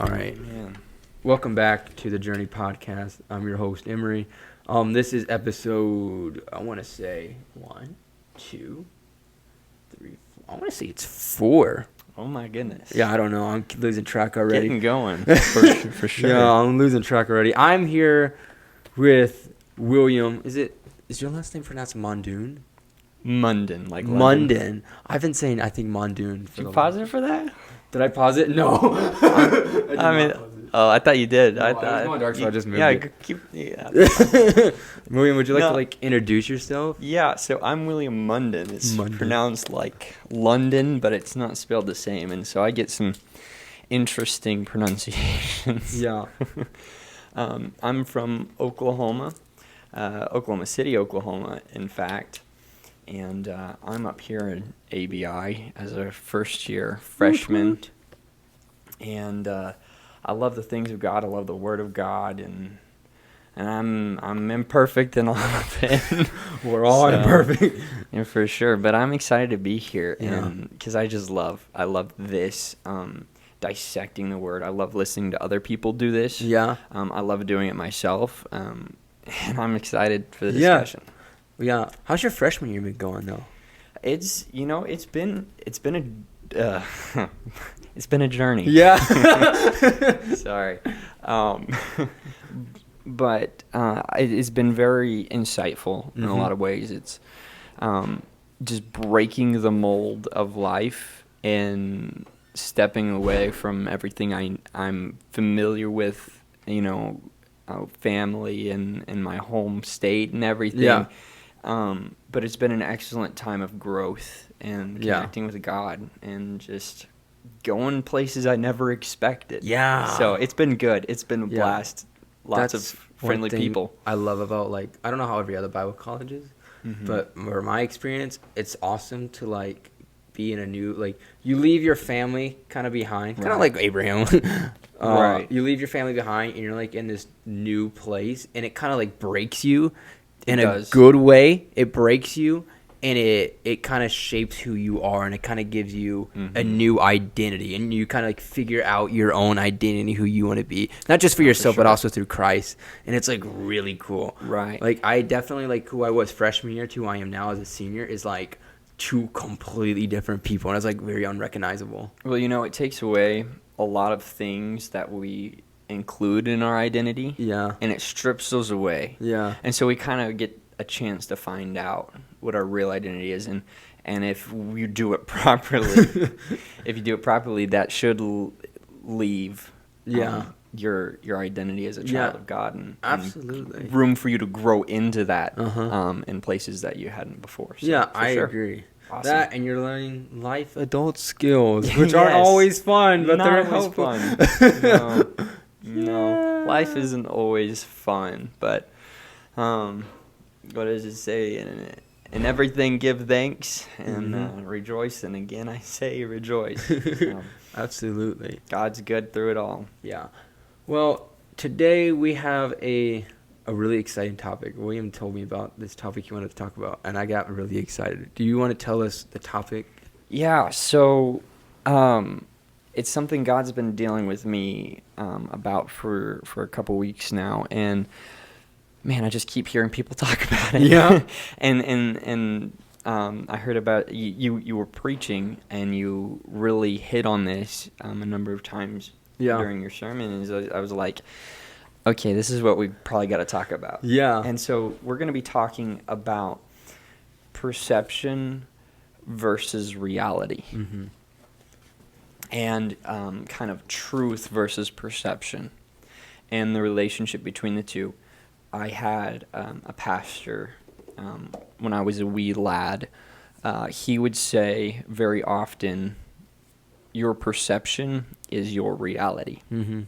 All right. Man. Welcome back to the Journey Podcast. I'm your host, Emery. This is episode, I want to say, 1, 2, 3, 4. I want to say it's 4. Oh, my goodness. Yeah, I don't know. I'm losing track already. Getting going, for sure. Yeah, I'm losing track already. I'm here with William. Is your last name pronounced Mondoon? Monden, like London. Monden. I've been saying, I think, Mondoon. Did you pause it for that? Did I pause it? No. I thought you did. No, I it was thought going dark, so I just moved Yeah, it. William, would you like No. to introduce yourself? Yeah, so I'm William Monden. It's Monden. pronounced like London, but it's not spelled the same, and so I get some interesting pronunciations. Yeah. I'm from Oklahoma, Oklahoma City, Oklahoma, in fact. And I'm up here in ABI as a first-year freshman. And I love the things of God. I love the Word of God, and I'm imperfect in all of it. We're all imperfect. Yeah, for sure. But I'm excited to be here, Yeah. and because I love this dissecting the Word. I love listening to other people do this. Yeah. I love doing it myself, and I'm excited for the discussion. Yeah. How's your freshman year been going though? It's been a journey. Yeah. Sorry. But it's been very insightful in a lot of ways. It's just breaking the mold of life and stepping away from everything I'm familiar with, family and my home state and everything. Yeah. But it's been an excellent time of growth and connecting with God and just going places I never expected. Yeah. So it's been good. It's been a blast. Lots of friendly one thing people. I love about I don't know how every other Bible college is, but for my experience, it's awesome to be in a new you leave your family kind of behind, kind of like Abraham. Right. You leave your family behind and you're in this new place, and it kind of breaks you. In a good way. It breaks you, and it kind of shapes who you are, and it kind of gives you a new identity, and you kind of figure out your own identity, who you want to be, not just for yourself, but also through Christ. And it's really cool. Right. I definitely who I was freshman year to who I am now as a senior is two completely different people, and it's very unrecognizable. Well, it takes away a lot of things that we include in our identity. Yeah. And it strips those away. Yeah. And so we kind of get a chance to find out what our real identity is, and if you do it properly, that should leave your identity as a child of God, and absolutely room for you to grow into that in places that you hadn't before. So, I agree. Awesome. That, and you're learning life adult skills, which aren't always fun, but they're helpful. Fun. No, life isn't always fun, but what does it say? In everything give thanks and rejoice, and again I say rejoice. Absolutely. God's good through it all. Yeah. Well, today we have a really exciting topic. William told me about this topic he wanted to talk about, and I got really excited. Do you want to tell us the topic? Yeah, so it's something God's been dealing with me about for a couple weeks now, and man, I just keep hearing people talk about it. Yeah. and I heard about you were preaching, and you really hit on this a number of times during your sermon, and I was like, okay, this is what we probably got to talk about. Yeah. And so we're going to be talking about perception versus reality. Mm-hmm. And kind of truth versus perception, and the relationship between the two. I had a pastor when I was a wee lad. He would say very often, your perception is your reality. Mm-hmm.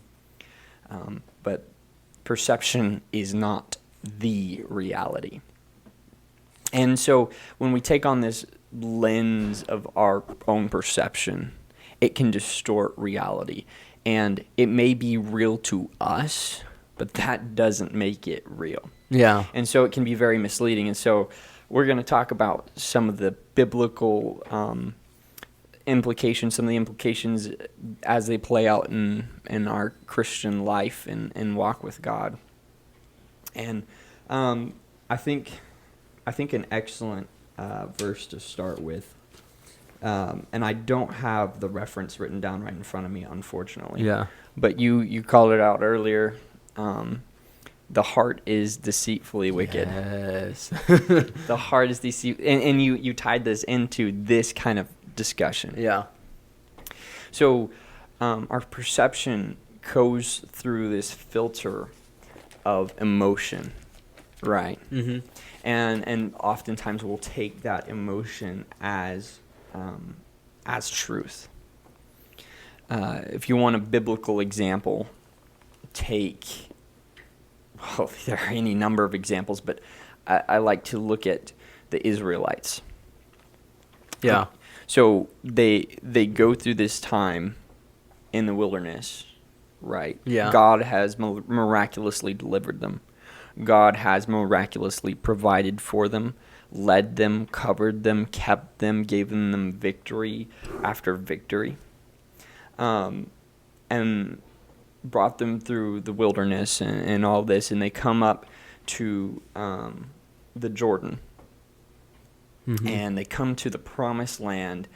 But perception is not the reality. And so when we take on this lens of our own perception, it can distort reality. And it may be real to us, but that doesn't make it real. Yeah. And so it can be very misleading. And so we're going to talk about some of the biblical implications, some of the implications as they play out in our Christian life and walk with God. And I think an excellent verse to start with, and I don't have the reference written down right in front of me, unfortunately. Yeah. But you called it out earlier. The heart is deceitfully wicked. Yes. The heart is deceitful. And you tied this into this kind of discussion. Yeah. So our perception goes through this filter of emotion, right? Mm-hmm. And oftentimes we'll take that emotion as truth. If you want a biblical example, there are any number of examples, but I like to look at the Israelites. Yeah. So they go through this time in the wilderness, right? Yeah. God has miraculously delivered them. God has miraculously provided for them, led them, covered them, kept them, gave them victory after victory, and brought them through the wilderness and all this, and they come up to the Jordan. Mm-hmm. And they come to the promised land,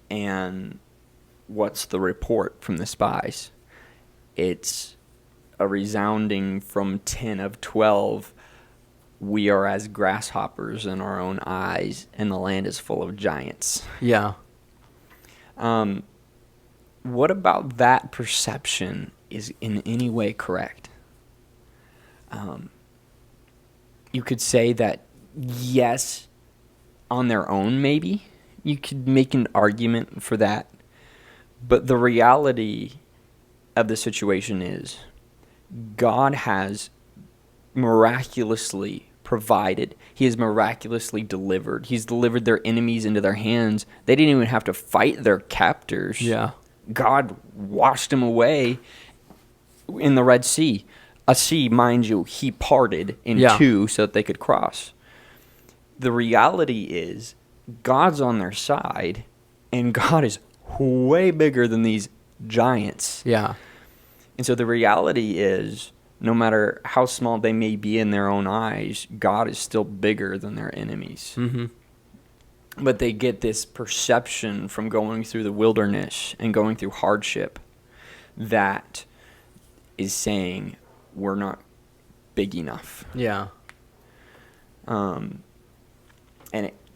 and what's the report from the spies? It's a resounding from 10 of 12, we are as grasshoppers in our own eyes, and the land is full of giants. Yeah. What about that perception is in any way correct? You could say that, yes, on their own, maybe. You could make an argument for that. But the reality of the situation is God has miraculously provided. He has miraculously delivered. He's delivered their enemies into their hands. They didn't even have to fight their captors. Yeah. God washed them away in the Red Sea. A sea, mind you, he parted in two so that they could cross. The reality is God's on their side, and God is way bigger than these giants. Yeah. And so the reality is, no matter how small they may be in their own eyes, God is still bigger than their enemies. Mm-hmm. But they get this perception from going through the wilderness and going through hardship that is saying, we're not big enough. Yeah. And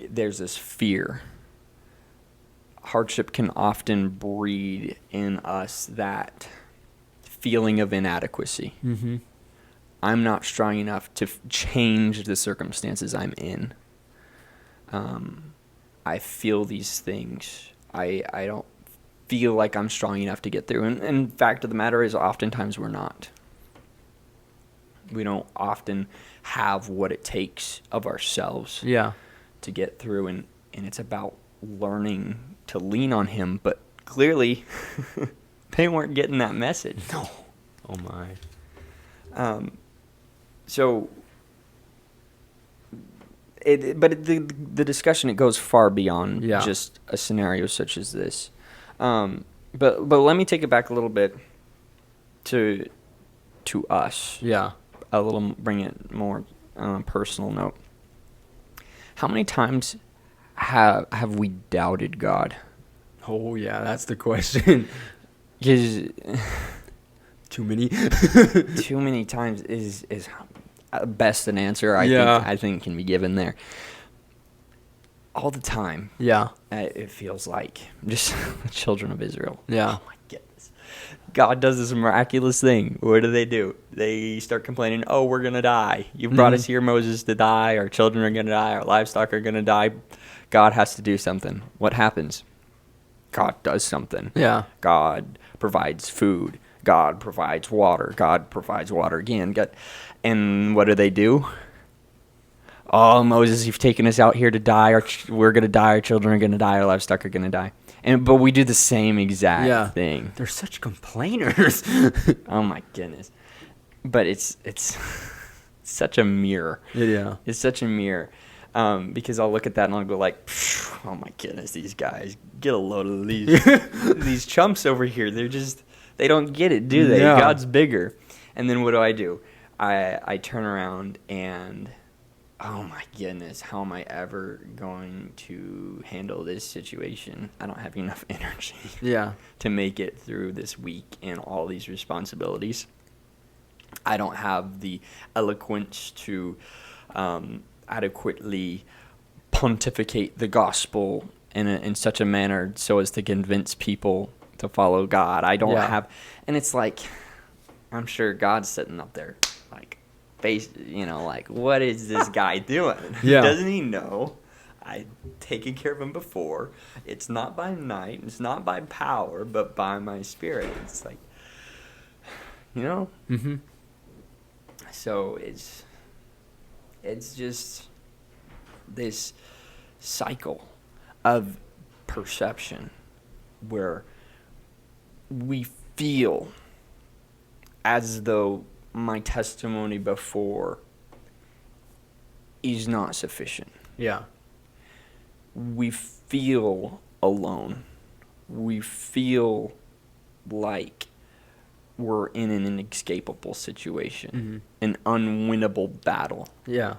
there's this fear. Hardship can often breed in us that feeling of inadequacy. Mm-hmm. I'm not strong enough to change the circumstances I'm in. I feel these things. I don't feel like I'm strong enough to get through. And fact of the matter is, oftentimes we're not. We don't often have what it takes of ourselves to get through. And it's about learning to lean on him. But clearly, they weren't getting that message. No. Oh, my. So... the discussion, it goes far beyond just a scenario such as this. But let me take it back a little bit to us. Yeah. Bring it more personal note. How many times have we doubted God? Oh yeah, that's the question. Because too many. Too many times is best an answer I think can be given there. All the time. Yeah. It feels like just the children of Israel. Yeah. Oh my goodness. God does this miraculous thing. What do? They start complaining, oh, we're going to die. You brought us here, Moses, to die. Our children are going to die. Our livestock are going to die. God has to do something. What happens? God does something. Yeah. God provides food. God provides water. God provides water again. And what do? Oh, Moses, you've taken us out here to die. We're going to die. Our children are going to die. Our livestock are going to die. But we do the same exact thing. They're such complainers. Oh, my goodness. But it's such a mirror. Yeah. It's such a mirror. Because I'll look at that and I'll go like, oh my goodness, these guys, get a load of these chumps over here. They don't get it, do they? Yeah. God's bigger. And then what do? I turn around and, oh my goodness, how am I ever going to handle this situation? I don't have enough energy to make it through this week and all these responsibilities. I don't have the eloquence to adequately pontificate the gospel in such a manner so as to convince people to follow God. I don't have, and it's like, I'm sure God's sitting up there, like, face, like, what is this guy doing? Yeah. Doesn't he know I've taken care of him before? It's not by might, it's not by power, but by my spirit. It's like, Mm-hmm. So it's just this cycle of perception where we feel as though my testimony before is not sufficient. Yeah. We feel alone. We feel like we're in an inescapable situation, an unwinnable battle. Yeah.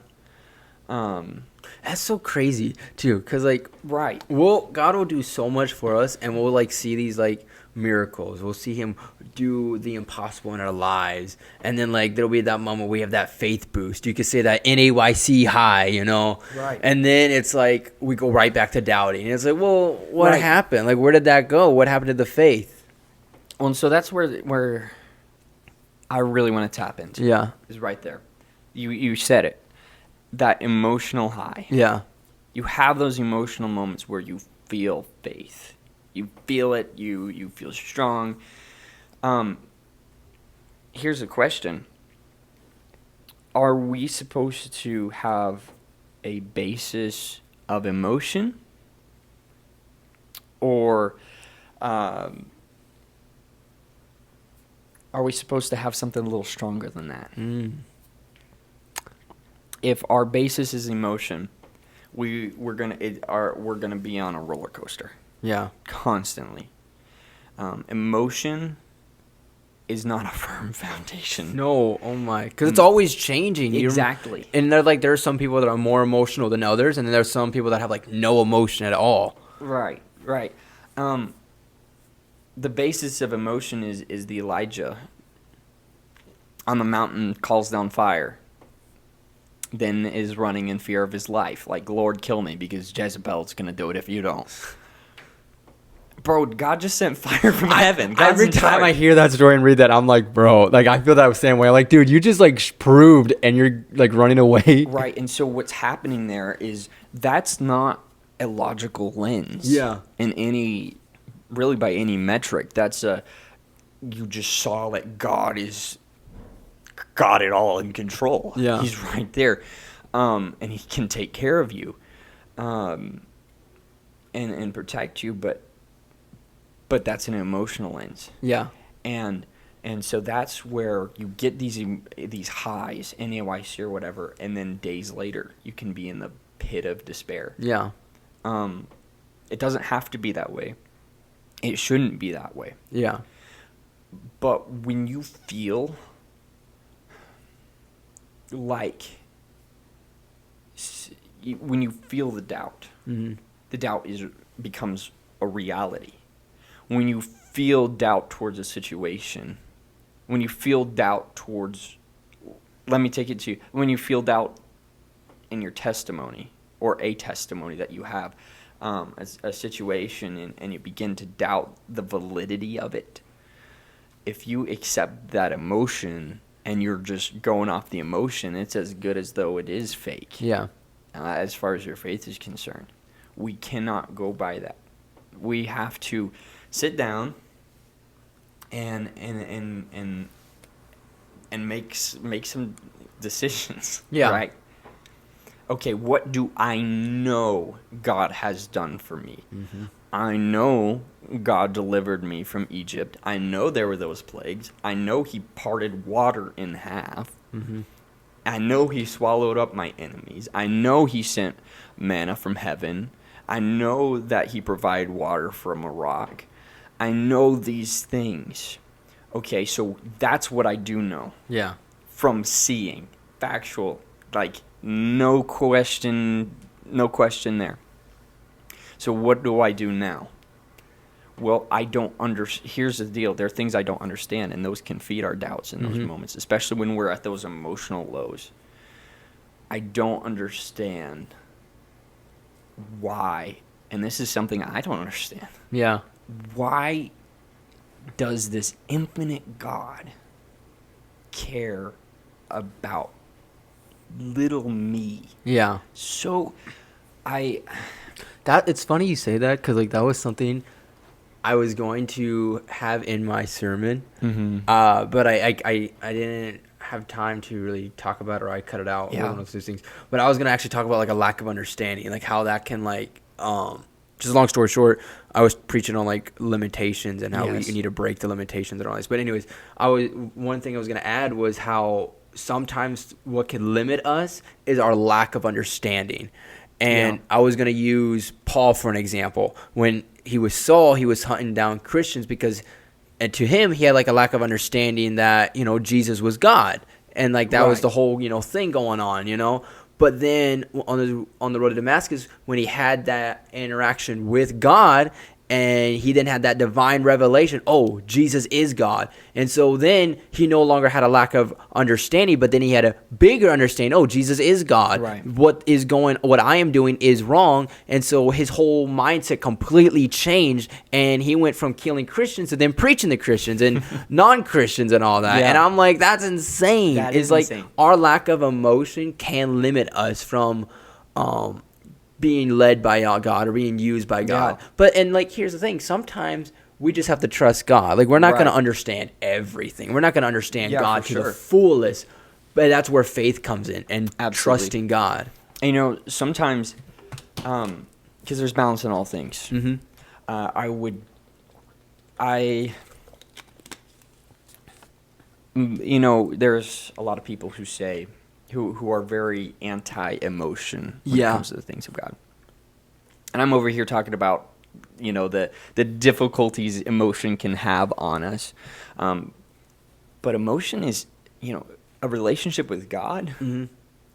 That's so crazy too, cause like, right, God will do so much for us, and we'll like see these like miracles. We'll see Him do the impossible in our lives, and then like there'll be that moment we have that faith boost. You could say that NAYC high, right? And then it's like we go right back to doubting. And it's like, well, what happened? Like, where did that go? What happened to the faith? Well, and so that's where I really want to tap into. Yeah, is right there. You said it. That emotional high. Yeah. You have those emotional moments where you feel faith. You feel it. You feel strong. Here's a question. Are we supposed to have a basis of emotion? Or are we supposed to have something a little stronger than that? If our basis is emotion, we're gonna be on a roller coaster. Yeah. Constantly. Emotion is not a firm foundation. No, oh my, because it's always changing. Exactly. And there are some people that are more emotional than others, and then there's some people that have like no emotion at all. Right. The basis of emotion is the Elijah on the mountain calls down fire, then is running in fear of his life, like, Lord, kill me because Jezebel's gonna do it if you don't. Bro, God just sent fire from heaven. Every time I hear that story and read that, I'm like, bro, like I feel that same way. Like, dude, you just like proved, and you're like running away. Right, and so what's happening there is that's not a logical lens. Yeah. In any, really by any metric, that's you just saw that God is got it all in control. Yeah. He's right there, and He can take care of you, and protect you, but that's an emotional lens. Yeah. And so that's where you get these highs, NAYC or whatever, and then days later you can be in the pit of despair. Yeah. It doesn't have to be that way. It shouldn't be that way. Yeah. But when you feel like, when you feel the doubt, the doubt becomes a reality. When you feel doubt towards a situation, when you feel doubt towards, let me take it to you, when you feel doubt in your testimony or a testimony that you have, as a situation, and you begin to doubt the validity of it, if you accept that emotion and you're just going off the emotion, it's as good as though it is fake. Yeah. As far as your faith is concerned, we cannot go by that. We have to sit down and make some decisions. Yeah. Right. Okay, what do I know God has done for me? I know God delivered me from Egypt. I know there were those plagues. I know He parted water in half. I know he swallowed up my enemies. I know he sent manna from heaven. I know that he provided water from a rock. I know these things. Okay, so that's what I do know. Yeah. From seeing. Factual. Like, no question there. So what do I do now? Well, I don't here's the deal. There are things I don't understand, and those can feed our doubts in those moments, especially when we're at those emotional lows. I don't understand why, and this is something I don't understand. Yeah. Why does this infinite God care about little me? Yeah. So, it's funny you say that, because like that was something I was going to have in my sermon, but I didn't have time to really talk about it, or I cut it out. Yeah. One of those things. But I was gonna actually talk about like a lack of understanding, like how that can just long story short, I was preaching on like limitations and how we need to break the limitations and all this. But anyways, one thing I was gonna add was how sometimes what can limit us is our lack of understanding. And I was going to use Paul for an example. When he was Saul, he was hunting down Christians and to him, he had like a lack of understanding that, Jesus was God. And like that was the whole, thing going on, But then on the road to Damascus, when he had that interaction with God, and he then had that divine revelation, oh, Jesus is God. And so then he no longer had a lack of understanding, but then he had a bigger understanding, oh, Jesus is God. Right. What I am doing is wrong. And so his whole mindset completely changed, and he went from killing Christians to then preaching to Christians and non-Christians and all that. Yeah. And I'm like, that's insane. That it's is like insane. Our lack of emotion can limit us from being led by God or being used by God. Yeah. But here's the thing, sometimes we just have to trust God. Like, we're not going to understand everything. We're not going to understand God to the fullest. But that's where faith comes in, and trusting God. And sometimes, because there's balance in all things. There's a lot of people who say, who are very anti-emotion when it comes to the things of God. And I'm over here talking about, the difficulties emotion can have on us. But emotion is, a relationship with God.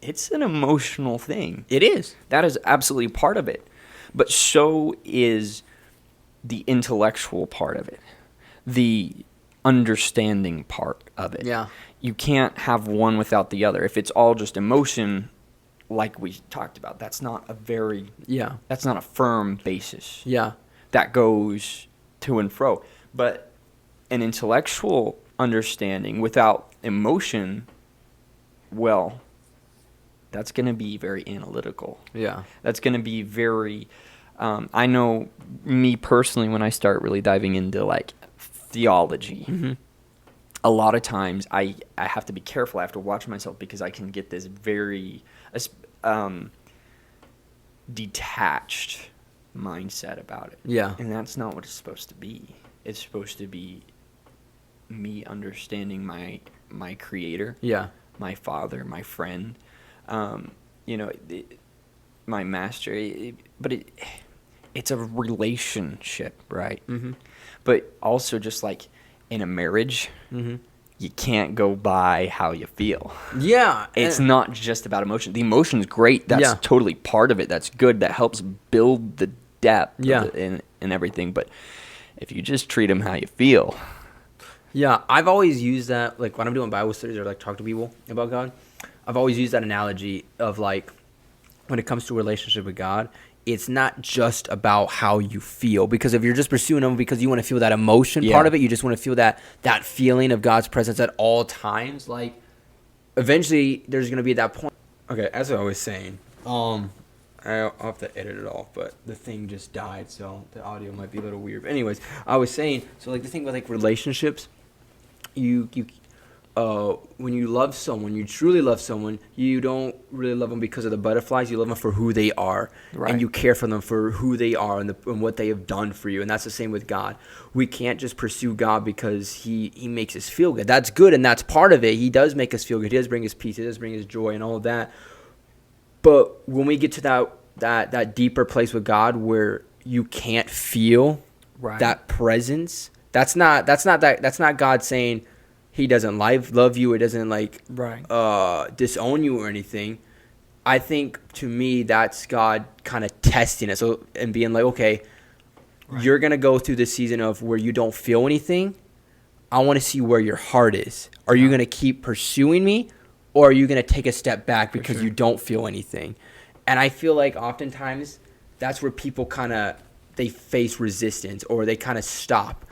It's an emotional thing. It is. That is absolutely part of it. But so is the intellectual part of it. The understanding part of it. Yeah. You can't have one without the other. If it's all just emotion, like we talked about, that's not that's not a firm basis. Yeah. That goes to and fro. But an intellectual understanding without emotion, well, that's going to be very analytical. Yeah. That's going to be very, I know me personally, when I start really diving into like theology, a lot of times I have to be careful. I have to watch myself, because I can get this very detached mindset about it. Yeah. And that's not what it's supposed to be. It's supposed to be me understanding my creator. Yeah. My father, my friend, my master. But it's a relationship, right? But also, just like in a marriage, you can't go by how you feel. Yeah. It's not just about emotion. The emotion is great. That's totally part of it. That's good. That helps build the depth and everything. But if you just treat them how you feel. Yeah, I've always used that, like when I'm doing Bible studies or like talk to people about God, I've always used that analogy of like, when it comes to a relationship with God, it's not just about how you feel. Because if you're just pursuing Him because you want to feel that emotion part of it, you just want to feel that feeling of God's presence at all times, like eventually there's going to be that point. Okay, as I was saying, I'll have to edit it off, but the thing just died, so the audio might be a little weird. But anyways, I was saying, so like the thing with like relationships, you when you love someone, you truly love someone, you don't really love them because of the butterflies. You love them for who they are, and you care for them for who they are and what they have done for you. And that's the same with God. We can't just pursue God because he makes us feel good. That's good, and that's part of it. He does make us feel good. He does bring us peace. He does bring us joy and all of that. But when we get to that deeper place with God where you can't feel that presence, that's not God saying he doesn't love you or doesn't disown you or anything. I think to me that's God kind of testing us and being like, okay, you're going to go through this season of where you don't feel anything. I want to see where your heart is. Are you going to keep pursuing me, or are you going to take a step back because you don't feel anything? And I feel like oftentimes that's where people they face resistance, or they kind of stop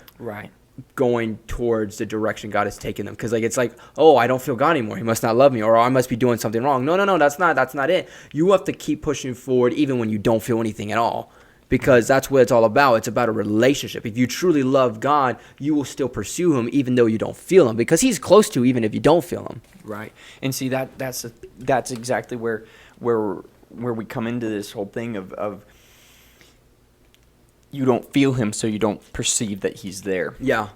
going towards the direction God has taken them. Because it's like, oh, I don't feel God anymore. He must not love me, or I must be doing something wrong. No, that's not it. You have to keep pushing forward even when you don't feel anything at all. Because that's what it's all about. It's about a relationship. If you truly love God, you will still pursue him even though you don't feel him, because he's close to you even if you don't feel him. Right. And see, that's exactly where we come into this whole thing of you don't feel him, so you don't perceive that he's there. Yeah.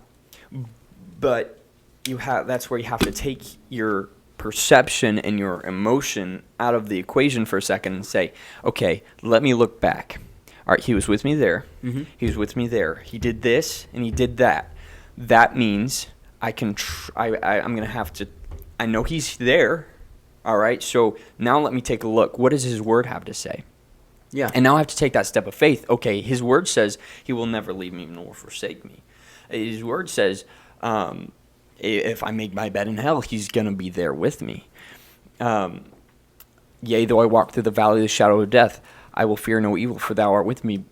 But that's where you have to take your perception and your emotion out of the equation for a second and say, okay, let me look back. All right, he was with me there. Mm-hmm. He was with me there. He did this and he did that. That means I'm going to have to, I know he's there. All right, so now let me take a look. What does his word have to say? Yeah. And now I have to take that step of faith. Okay, his word says he will never leave me nor forsake me. His word says if I make my bed in hell, he's going to be there with me. Yea, though I walk through the valley of the shadow of death, I will fear no evil, for thou art with me.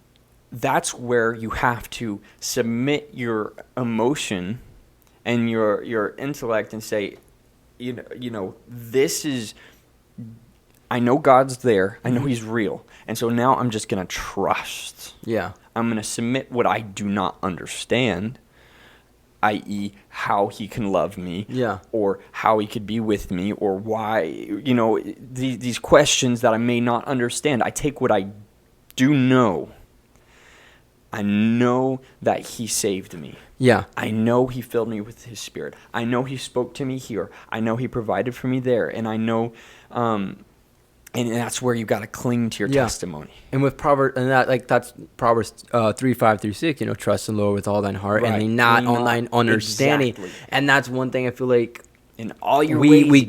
That's where you have to submit your emotion and your intellect and say, you know, this is, I know God's there. I know he's real. And so now I'm just going to trust. Yeah. I'm going to submit what I do not understand, i.e. how he can love me, or how he could be with me, or why, these questions that I may not understand. I take what I do know. I know that he saved me. Yeah. I know he filled me with his spirit. I know he spoke to me here. I know he provided for me there. And I know, and that's where you got to cling to your testimony. And with Proverbs, and that's Proverbs 3:5-6. Trust in the Lord with all thine heart, and lean not on thine understanding. Exactly. And that's one thing I feel like in all your ways.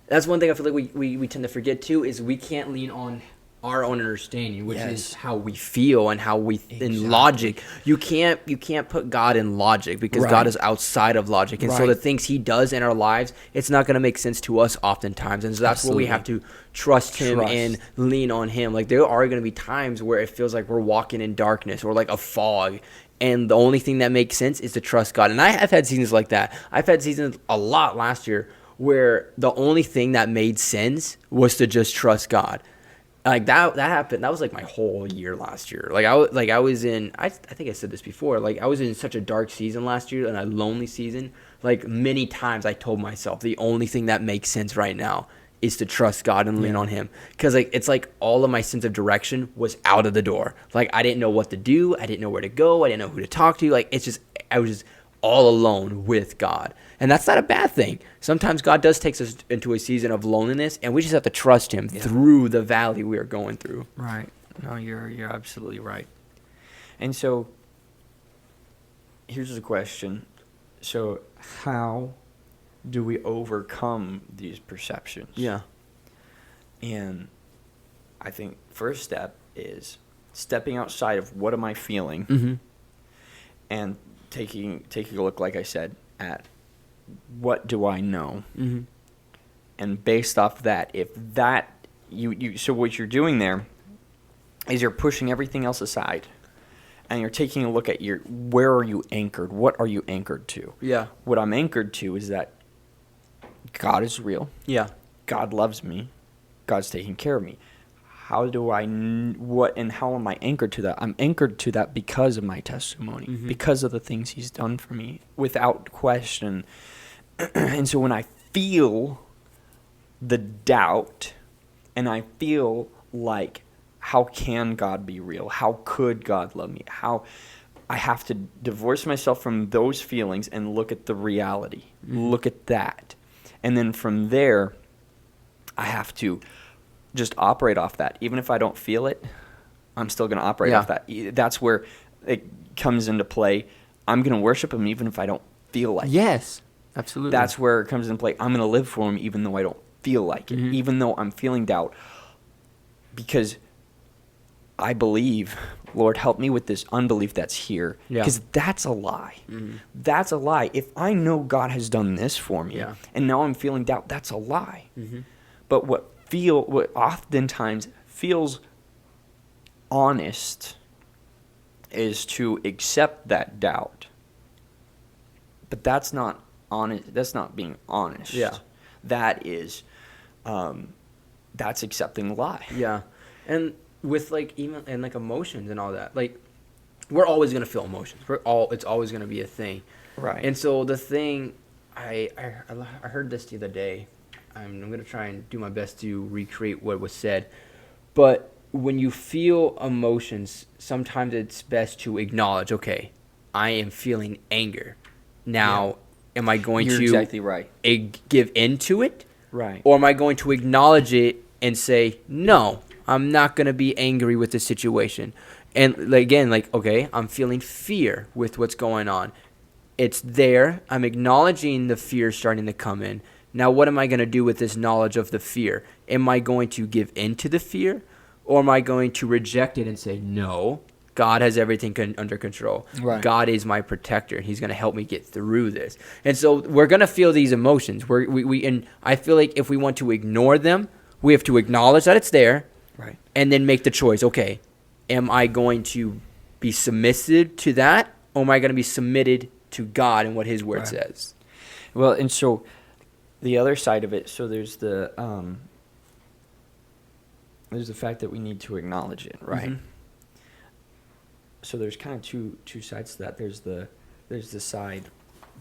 That's one thing I feel like we tend to forget too, is we can't lean on our own understanding, which is how we feel and how we in logic. You can't put God in logic, because God is outside of logic, and so the things he does in our lives, it's not going to make sense to us oftentimes, and so that's where we have to trust him and lean on him. Like, there are going to be times where it feels like we're walking in darkness or like a fog, and the only thing that makes sense is to trust God. And I've had seasons like that. I've had seasons a lot last year where the only thing that made sense was to just trust God. Like that happened. That was like my whole year last year. I was in. I think I said this before. Like, I was in such a dark season last year and a lonely season. Like, many times I told myself the only thing that makes sense right now is to trust God and lean on him. Because it's like all of my sense of direction was out of the door. Like, I didn't know what to do. I didn't know where to go. I didn't know who to talk to. Like, I was just all alone with God. And that's not a bad thing. Sometimes God does take us into a season of loneliness, and we just have to trust him through the valley we are going through. Right. No, you're absolutely right. And so here's the question. So how do we overcome these perceptions? Yeah. And I think first step is stepping outside of what am I feeling, and taking a look, like I said, at what do I know, and based off that, if that so what you're doing there is you're pushing everything else aside, and you're taking a look at where are you anchored? What are you anchored to? Yeah. What I'm anchored to is that God is real. Yeah. God loves me. God's taking care of me. How do I, how am I anchored to that? I'm anchored to that because of my testimony, because of the things he's done for me, without question. And so when I feel the doubt and I feel like, how can God be real? How could God love me? How I have to divorce myself from those feelings and look at the reality. Look at that. And then from there, I have to just operate off that. Even if I don't feel it, I'm still going to operate off that. That's where it comes into play. I'm going to worship him even if I don't feel like it. Yes, absolutely. That's where it comes into play. I'm going to live for him even though I don't feel like it, even though I'm feeling doubt. Because I believe, Lord, help me with this unbelief that's here. Because that's a lie. That's a lie. If I know God has done this for me, and now I'm feeling doubt, that's a lie. But what oftentimes feels honest is to accept that doubt. But that's not honest. That's not being honest. That is, that's accepting the lie. And with even and emotions and all that, we're always gonna feel emotions. It's always gonna be a thing. Right. And so the thing, I heard this the other day. I'm gonna try and do my best to recreate what was said, but when you feel emotions, sometimes it's best to acknowledge, okay, I am feeling anger. Now, am I going You're to exactly right. Give into it? Right. Or am I going to acknowledge it and say, no, I'm not going to be angry with the situation? And again, okay, I'm feeling fear with what's going on. It's there. I'm acknowledging the fear starting to come in. Now, what am I going to do with this knowledge of the fear? Am I going to give into the fear? Or am I going to reject it and say, no, God has everything under control. Right. God is my protector. He's going to help me get through this. And so we're going to feel these emotions. And I feel like if we want to ignore them, we have to acknowledge that it's there. Right. And then make the choice. Okay, am I going to be submissive to that? Or am I going to be submitted to God and what his word says? Well, and so the other side of it, so there's the fact that we need to acknowledge it, right? So there's kind of two sides to that. There's the side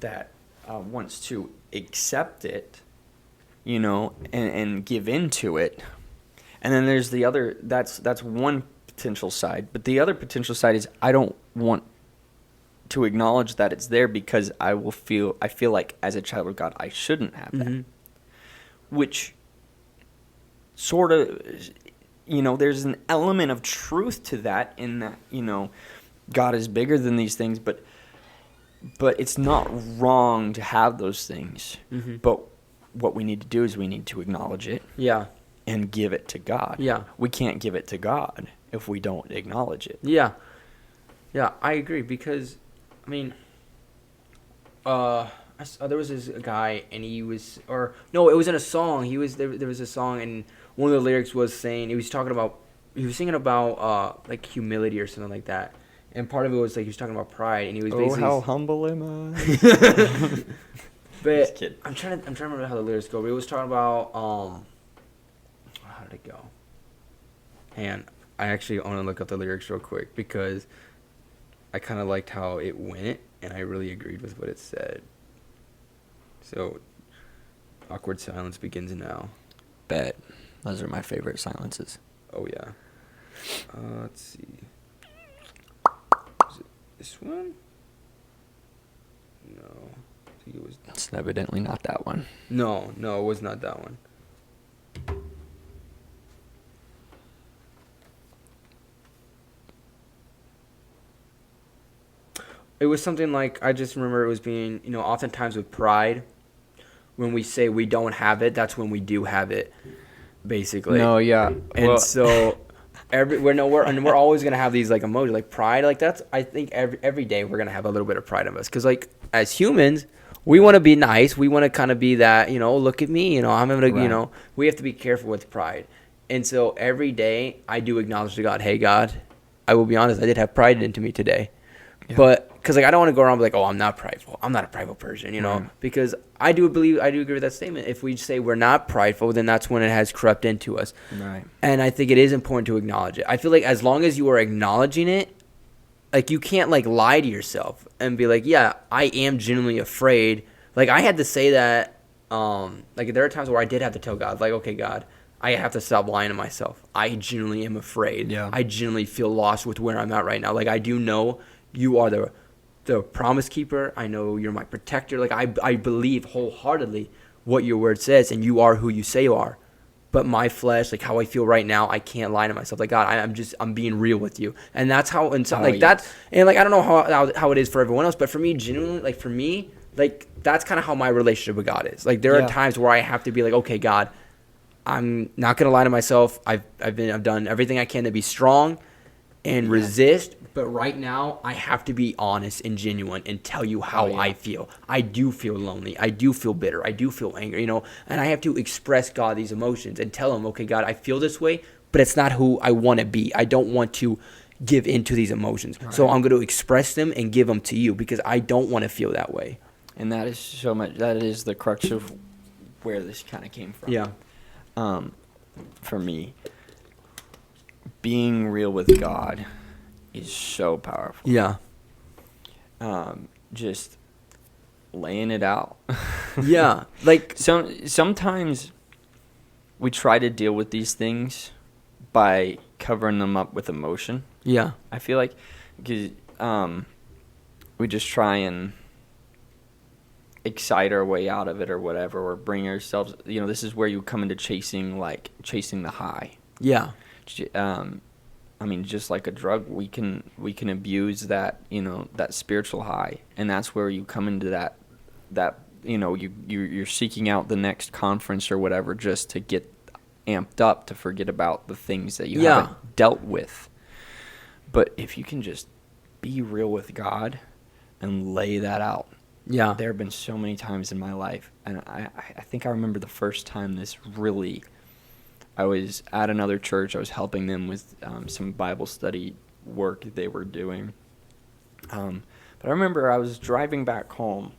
that wants to accept it, and give into it, and then there's the other. That's one potential side, but the other potential side is I don't want to acknowledge that it's there because I feel like as a child of God I shouldn't have that, which sort of. There's an element of truth to that in that, God is bigger than these things, but it's not wrong to have those things. But what we need to do is we need to acknowledge it. And give it to God. We can't give it to God if we don't acknowledge it. Yeah, I agree because, there was this guy and it was in a song. There was a song and one of the lyrics was saying, he was singing about humility or something like that. And part of it was he was talking about pride and he was basically, how humble am I? But I'm trying to remember how the lyrics go. But it was talking about how did it go? And I actually want to look up the lyrics real quick because I kind of liked how it went and I really agreed with what it said. So, awkward silence begins now. Bet. Those are my favorite silences. Oh, yeah. Let's see. Is it this one? No. I think it was... It's evidently not that one. No, it was not that one. It was something like, I just remember it was being, oftentimes with pride, when we say we don't have it, that's when we do have it, basically. No, yeah. And so we're always gonna have these emotions, pride. That's, I think every day we're gonna have a little bit of pride in us, because as humans, we want to be nice. We want to kind of be that, look at me, I'm gonna, right. We have to be careful with pride. And so every day I do acknowledge to God, hey God, I will be honest, I did have pride into me today. Yeah. But because I don't want to go around and be I'm not prideful. I'm not a prideful person, Right. Because I do agree with that statement. If we say we're not prideful, then that's when it has crept into us. Right. And I think it is important to acknowledge it. I feel like as long as you are acknowledging it, you can't lie to yourself and be yeah, I am genuinely afraid, Like, I had to say that, like, there are times where I did have to tell God, like, okay, God, I have to stop lying to myself. I genuinely am afraid. Yeah. I genuinely feel lost with where I'm at right now. Like, I do know you are the promise keeper. I know you're my protector. Like, I believe wholeheartedly what your word says, and you are who you say you are. But my flesh, like how I feel right now, I can't lie to myself. Like, God, I'm being real with you. And that's how, and so, like, that, and like, I don't know how it is for everyone else, but for me, genuinely, like, for me, like, that's kind of how my relationship with God is. Like, there are times where I have to be like, okay, God, I'm not going to lie to myself. I've done everything I can to be strong and resist. But right now, I have to be honest and genuine and tell you how I feel. I do feel lonely. I do feel bitter. I do feel angry, you know. And I have to express God these emotions and tell him, okay, God, I feel this way, but it's not who I want to be. I don't want to give into these emotions. Right. So I'm going to express them and give them to you because I don't want to feel that way. And that is so much. That is the crux of where this kind of came from. Yeah. For me, being real with God is so powerful. Yeah. Just laying it out. Yeah. Like, sometimes we try to deal with these things by covering them up with emotion. Yeah. I feel like because we just try and excite our way out of it or whatever, or bring ourselves, you know, this is where you come into chasing the high. Yeah. I mean, just like a drug, we can abuse that, you know, that spiritual high, and that's where you come into that you know, you're seeking out the next conference or whatever just to get amped up to forget about the things that you haven't dealt with. But if you can just be real with God and lay that out. Yeah. There have been so many times in my life, and I think I remember the first time this really. I was at another church. I was helping them with some Bible study work they were doing. But I remember I was driving back home,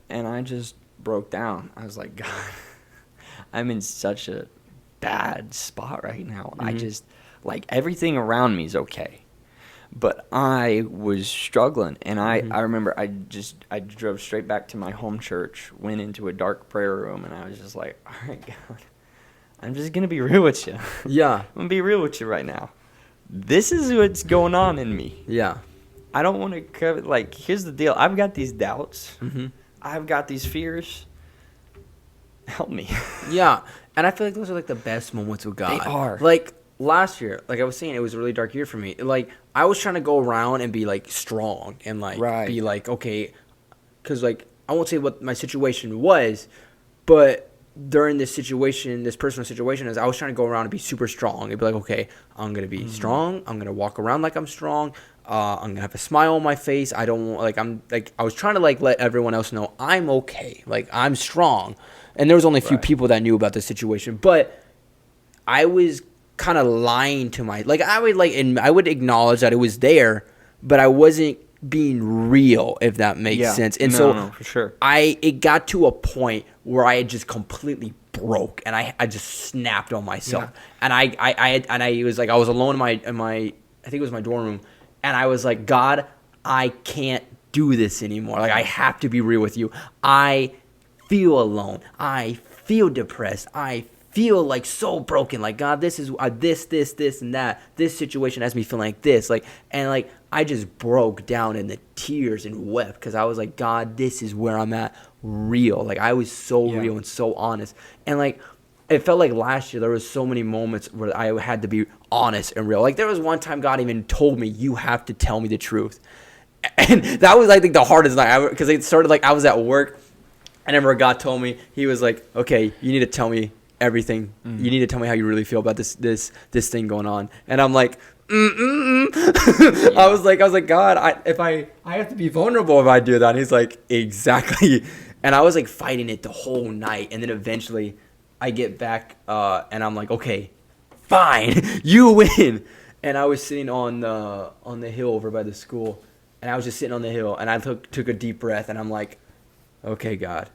and I just broke down. I was like, God, I'm in such a bad spot right now. Mm-hmm. I just, like, everything around me is okay. But I was struggling, and I remember I drove straight back to my home church, went into a dark prayer room, and I was just like, all right, God, I'm just going to be real with you. Yeah. I'm going to be real with you right now. This is what's going on in me. Yeah. I don't want to, like, here's the deal. I've got these doubts. Mm-hmm. I've got these fears. Help me. Yeah. And I feel like those are, like, the best moments with God. They are. Like, last year, like I was saying, it was a really dark year for me. Like, I was trying to go around and be, like, strong and, like, be, like, okay. Because, like, I won't say what my situation was, but during this situation, this personal situation, as I was trying to go around and be super strong. It'd be like, okay, I'm going to be strong. I'm going to walk around like I'm strong. I'm going to have a smile on my face. I don't want, like, I was trying to, like, let everyone else know I'm okay. Like, I'm strong. And there was only a few people that knew about the situation. But I was kind of lying to like, I would acknowledge that it was there, but I wasn't being real, if that makes sense. And no, for sure. It got to a point where I had just completely broke, and I just snapped on myself. And I was like, I was alone in my I think it was my dorm room, and I was like, God, I can't do this anymore. Like, I have to be real with you. I feel alone. I feel depressed. I feel like so broken. Like, God, this is this and that. This situation has me feeling like this. Like, and like, I just broke down in the tears and wept because I was like, God, this is where I'm at, real. Like, I was so real and so honest. And like, it felt like last year there was so many moments where I had to be honest and real. Like, there was one time God even told me, you have to tell me the truth. And that was, I think, the hardest night, because it started like I was at work, and I remember God told me, he was like, okay, you need to tell me everything. You need to tell me how you really feel about this thing going on. And I'm like, I was like, God, I have to be vulnerable if I do that. And he's like, exactly. And I was like fighting it the whole night. And then eventually I get back and I'm like, okay, fine, you win. And I was sitting on the hill over by the school, and I was just sitting on the hill, and I took a deep breath, and I'm like, okay, God,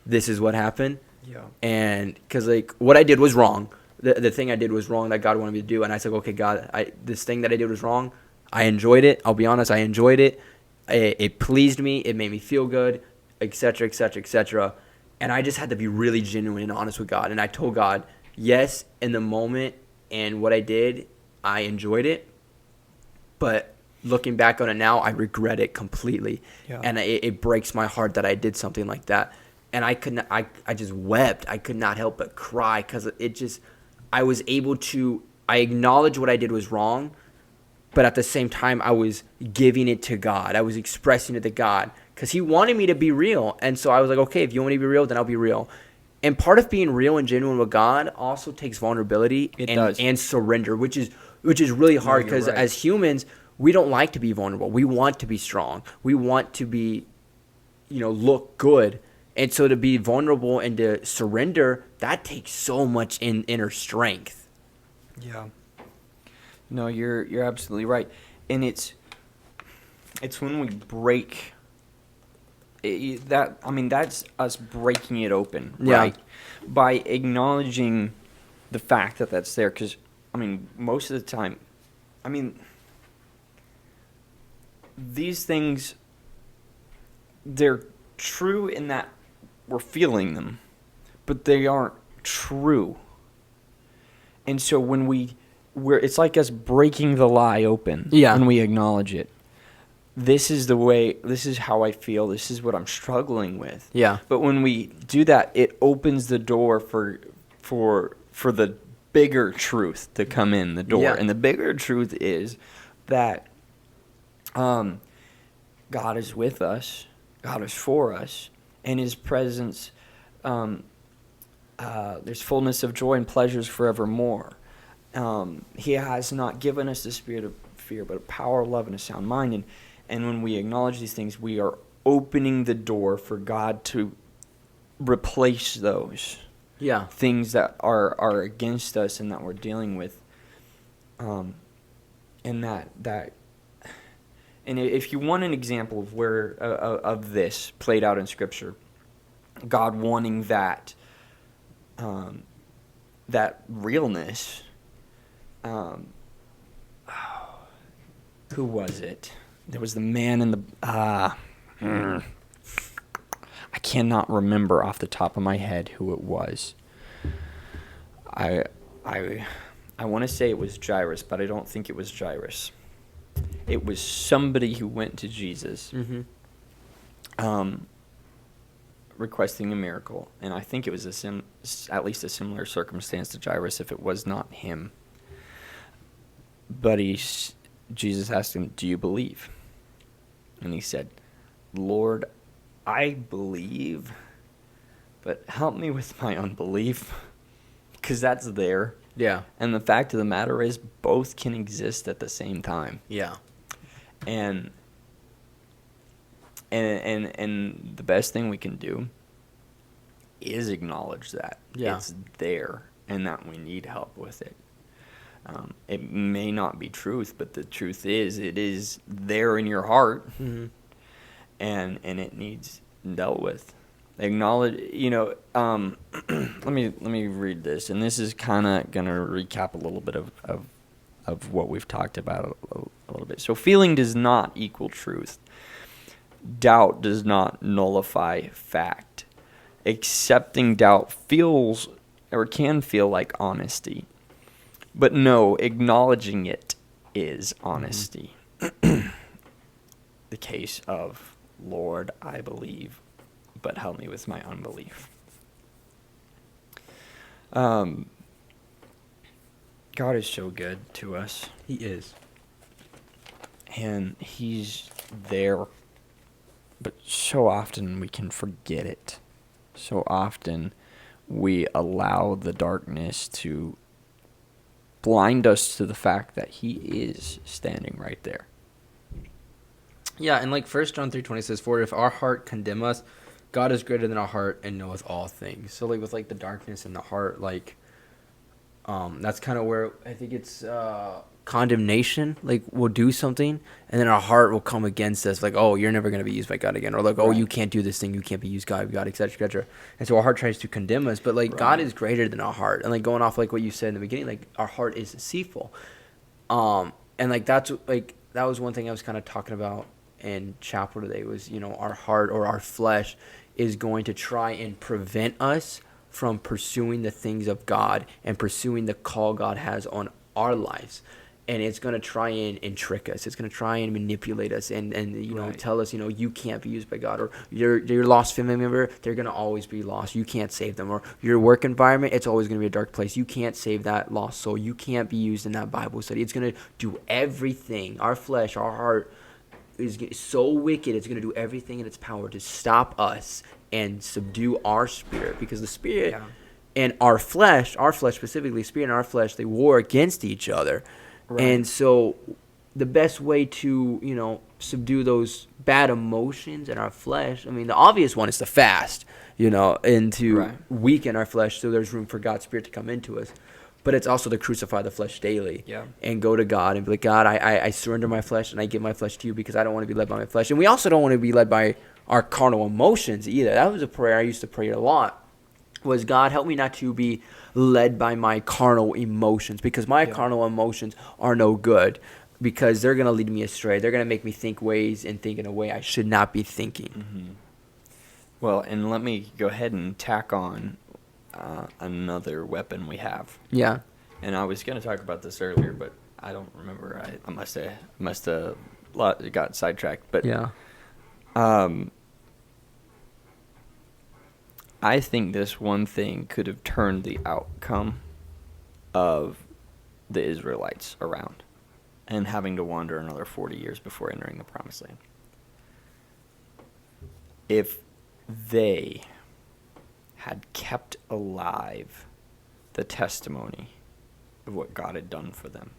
this is what happened. Yeah. And because, like, what I did was wrong. The thing I did was wrong that God wanted me to do. And I said, okay, God, this thing that I did was wrong. I enjoyed it. I'll be honest, I enjoyed it. It pleased me. It made me feel good. etc., etc., etc. And I just had to be really genuine and honest with God. And I told God, yes, in the moment, and what I did, I enjoyed it. But looking back on it now, I regret it completely. Yeah. And it breaks my heart that I did something like that. And I could not, I just wept. I could not help but cry because it just, I was able to, I acknowledged what I did was wrong, but at the same time, I was giving it to God. I was expressing it to God because he wanted me to be real. And so I was like, okay, if you want me to be real, then I'll be real. And part of being real and genuine with God also takes vulnerability and surrender, which is really hard because as humans, we don't like to be vulnerable. We want to be strong. We want to be, look good. And so to be vulnerable and to surrender, that takes so much inner strength. Yeah. No, you're absolutely right. And it's when we break that's us breaking it open, right? Yeah. By acknowledging the fact that that's there, because most of the time, these things, they're true in that we're feeling them, but they aren't true. And so when it's like us breaking the lie open when we acknowledge it. This is how I feel, this is what I'm struggling with. Yeah. But when we do that, it opens the door for the bigger truth to come in the door. Yeah. And the bigger truth is that God is with us, God is for us, and his presence, there's fullness of joy and pleasures forevermore. He has not given us the spirit of fear, but of power, love, and a sound mind. And when we acknowledge these things, we are opening the door for God to replace those things that are against us and that we're dealing with. And if you want an example of where of this played out in Scripture, God wanting that realness. Who was it? There was the man in the... I cannot remember off the top of my head who it was. I want to say it was Jairus, but I don't think it was Jairus. It was somebody who went to Jesus, requesting a miracle, and I think it was at least a similar circumstance to Jairus, if it was not him. But Jesus asked him, "Do you believe?" And he said, "Lord, I believe, but help me with my unbelief," because that's there. Yeah. And the fact of the matter is, both can exist at the same time. Yeah. And the best thing we can do is acknowledge that it's there and that we need help with it. It may not be truth, but the truth is, it is there in your heart, and it needs dealt with. Acknowledge, let me read this, and this is kind of gonna recap a little bit of what we've talked about a little bit. So, feeling does not equal truth. Doubt does not nullify fact. Accepting doubt feels or can feel like honesty. But no, acknowledging it is honesty. The case of, Lord, I believe, but help me with my unbelief. God is so good to us. He is. And he's there, but so often we can forget it. So often we allow the darkness to blind us to the fact that he is standing right there. Yeah, and like 1 John 3:20 says, "For if our heart condemn us, God is greater than our heart and knoweth all things." So like with like the darkness in the heart, like that's kind of where I think it's condemnation. Like we'll do something and then our heart will come against us, like, oh, you're never going to be used by God again, or like, oh, you can't do this thing, you can't be used by God, etc., etc. And so our heart tries to condemn us, but like God is greater than our heart. And like going off like what you said in the beginning, like our heart is deceitful. And like that's like that was one thing I was kind of talking about in chapel today was, you know, our heart or our flesh is going to try and prevent us from pursuing the things of God and pursuing the call God has on our lives. And it's going to try and trick us. It's going to try and manipulate us and you know, tell us, you know, you can't be used by God, or your lost family member, they're going to always be lost. You can't save them. Or your work environment, it's always going to be a dark place. You can't save that lost soul. You can't be used in that Bible study. It's going to do everything. Our flesh, our heart is so wicked. It's going to do everything in its power to stop us and subdue our spirit, because the spirit and our flesh specifically, spirit and our flesh, they war against each other. Right. And so the best way to, you know, subdue those bad emotions in our flesh, I mean, the obvious one is to fast, you know, and to weaken our flesh so there's room for God's Spirit to come into us. But it's also to crucify the flesh daily and go to God and be like, God, I surrender my flesh and I give my flesh to you because I don't want to be led by my flesh. And we also don't want to be led by our carnal emotions either. That was a prayer I used to pray a lot, was, God, help me not to be led by my carnal emotions, because my carnal emotions are no good, because they're going to lead me astray. They're going to make me think ways and think in a way I should not be thinking. Mm-hmm. Well, and let me go ahead and tack on another weapon we have. Yeah. And I was going to talk about this earlier, but I don't remember. I must have got sidetracked. But I think this one thing could have turned the outcome of the Israelites around and having to wander another 40 years before entering the Promised Land. If they had kept alive the testimony of what God had done for them.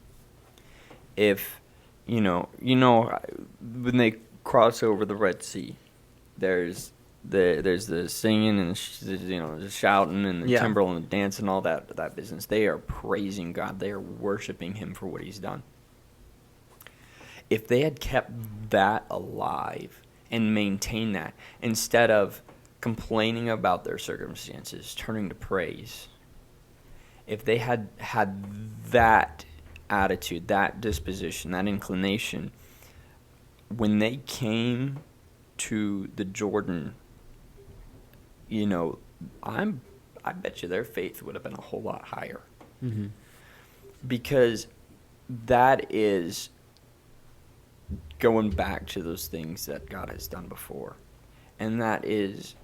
If, you know, when they cross over the Red Sea, there's the singing and the shouting and the timbrel and the dance and all that business. They are praising God. They are worshiping Him for what He's done. If they had kept that alive and maintained that, instead of complaining about their circumstances, turning to praise, if they had that attitude, that disposition, that inclination, when they came to the Jordan, you know, I bet you their faith would have been a whole lot higher. Mm-hmm. Because that is going back to those things that God has done before. And that is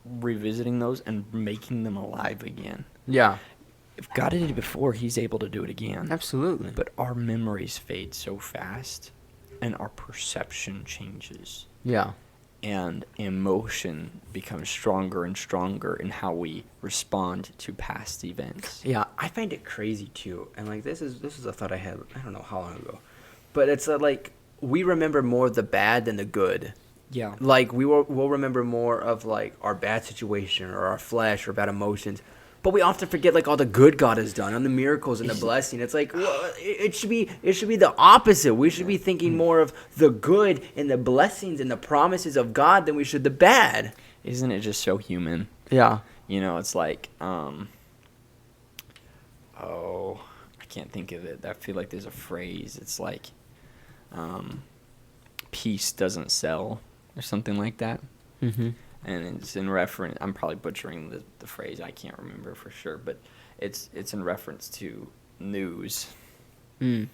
revisiting those and making them alive again. Yeah. If God did it before, He's able to do it again. Absolutely. But our memories fade so fast, and our perception changes. Yeah. And emotion becomes stronger and stronger in how we respond to past events. Yeah, I find it crazy too. And like this is a thought I had, I don't know how long ago. But it's like we remember more of the bad than the good. Yeah. Like we'll remember more of like our bad situation or our flesh or bad emotions. But we often forget like all the good God has done and the miracles and the blessing. It's like it should be the opposite. We should be thinking more of the good and the blessings and the promises of God than we should the bad. Isn't it just so human? Yeah. You know, it's like I can't think of it. I feel like there's a phrase. It's like peace doesn't sell or something like that. Mm-hmm. And it's in reference, I'm probably butchering the phrase, I can't remember for sure, but it's in reference to news. News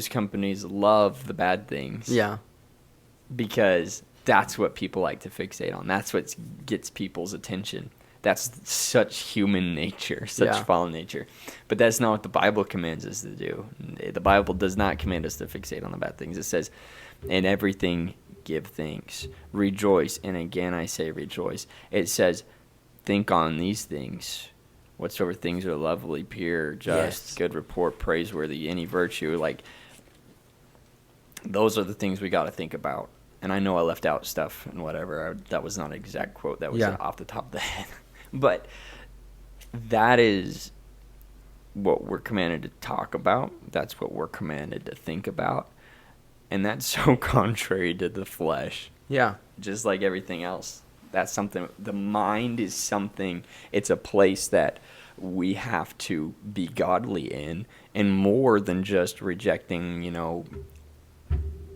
companies love the bad things. Yeah. Because that's what people like to fixate on. That's what gets people's attention. That's such human nature, such fallen nature. But that's not what the Bible commands us to do. The Bible does not command us to fixate on the bad things. It says, in everything give thanks, rejoice, and again I say rejoice. It says, think on these things, whatsoever things are lovely, pure, just, good report, praiseworthy, any virtue. Like, those are the things we got to think about. And I know I left out stuff and whatever. That was not an exact quote. That was off the top of the head. But that is what we're commanded to talk about. That's what we're commanded to think about. And that's so contrary to the flesh. Yeah. Just like everything else. That's something, the mind is something, it's a place that we have to be godly in, and more than just rejecting,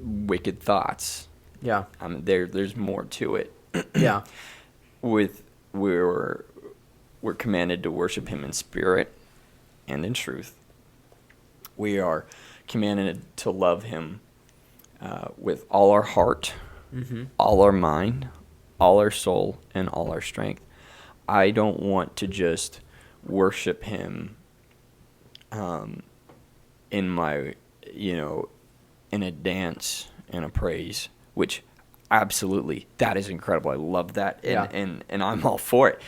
wicked thoughts. Yeah. There's more to it. Yeah. We're commanded to worship him in spirit and in truth. We are commanded to love him with all our heart, all our mind, all our soul, and all our strength. I don't want to just worship him in my, in a dance and a praise, which absolutely, that is incredible. I love that, and I'm all for it.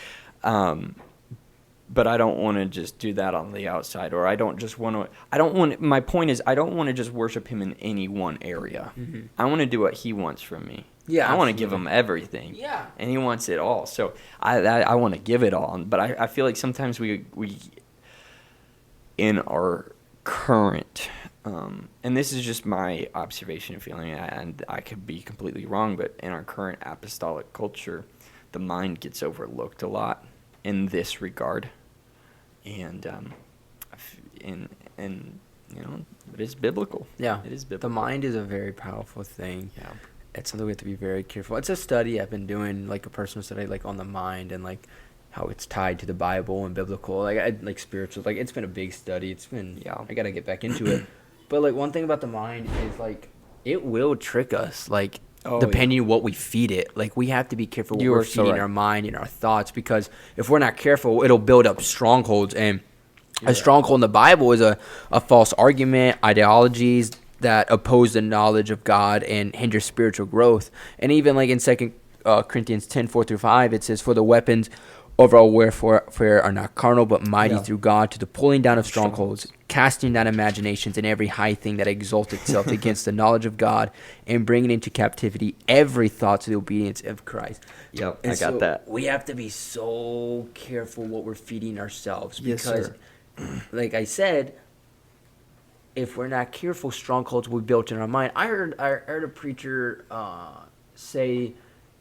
But I don't want to just do that on the outside, or I don't want, my point is, I don't want to just worship him in any one area. I want to do what he wants from me. Yeah, I want to give him everything. Yeah. And he wants it all. So I want to give it all. But I feel like sometimes we in our current, and this is just my observation and feeling, and I could be completely wrong, but in our current apostolic culture, the mind gets overlooked a lot in this regard. And but it's biblical. Yeah. It is biblical. The mind is a very powerful thing. Yeah. It's something we have to be very careful. It's a study I've been doing, like a personal study, like on the mind and like how it's tied to the Bible and biblical, like spiritual. Like it's been a big study. It's been I gotta get back into it. But like one thing about the mind is like it will trick us. Like depending on what we feed it. Like we have to be careful what we're feeding our mind and our thoughts, because if we're not careful, it'll build up strongholds. And a stronghold in the Bible is a false argument, ideologies that oppose the knowledge of God and hinder spiritual growth. And even like in 2 Corinthians 10:4-5, it says, "For the weapons of our warfare are not carnal, but mighty through God to the pulling down of strongholds, casting down imaginations and every high thing that exalts itself against the knowledge of God, and bringing into captivity every thought to the obedience of Christ." Yep, and I got that. We have to be so careful what we're feeding ourselves, Yes, because, sir. like I said, if we're not careful, strongholds will be built in our mind. I heard a preacher say,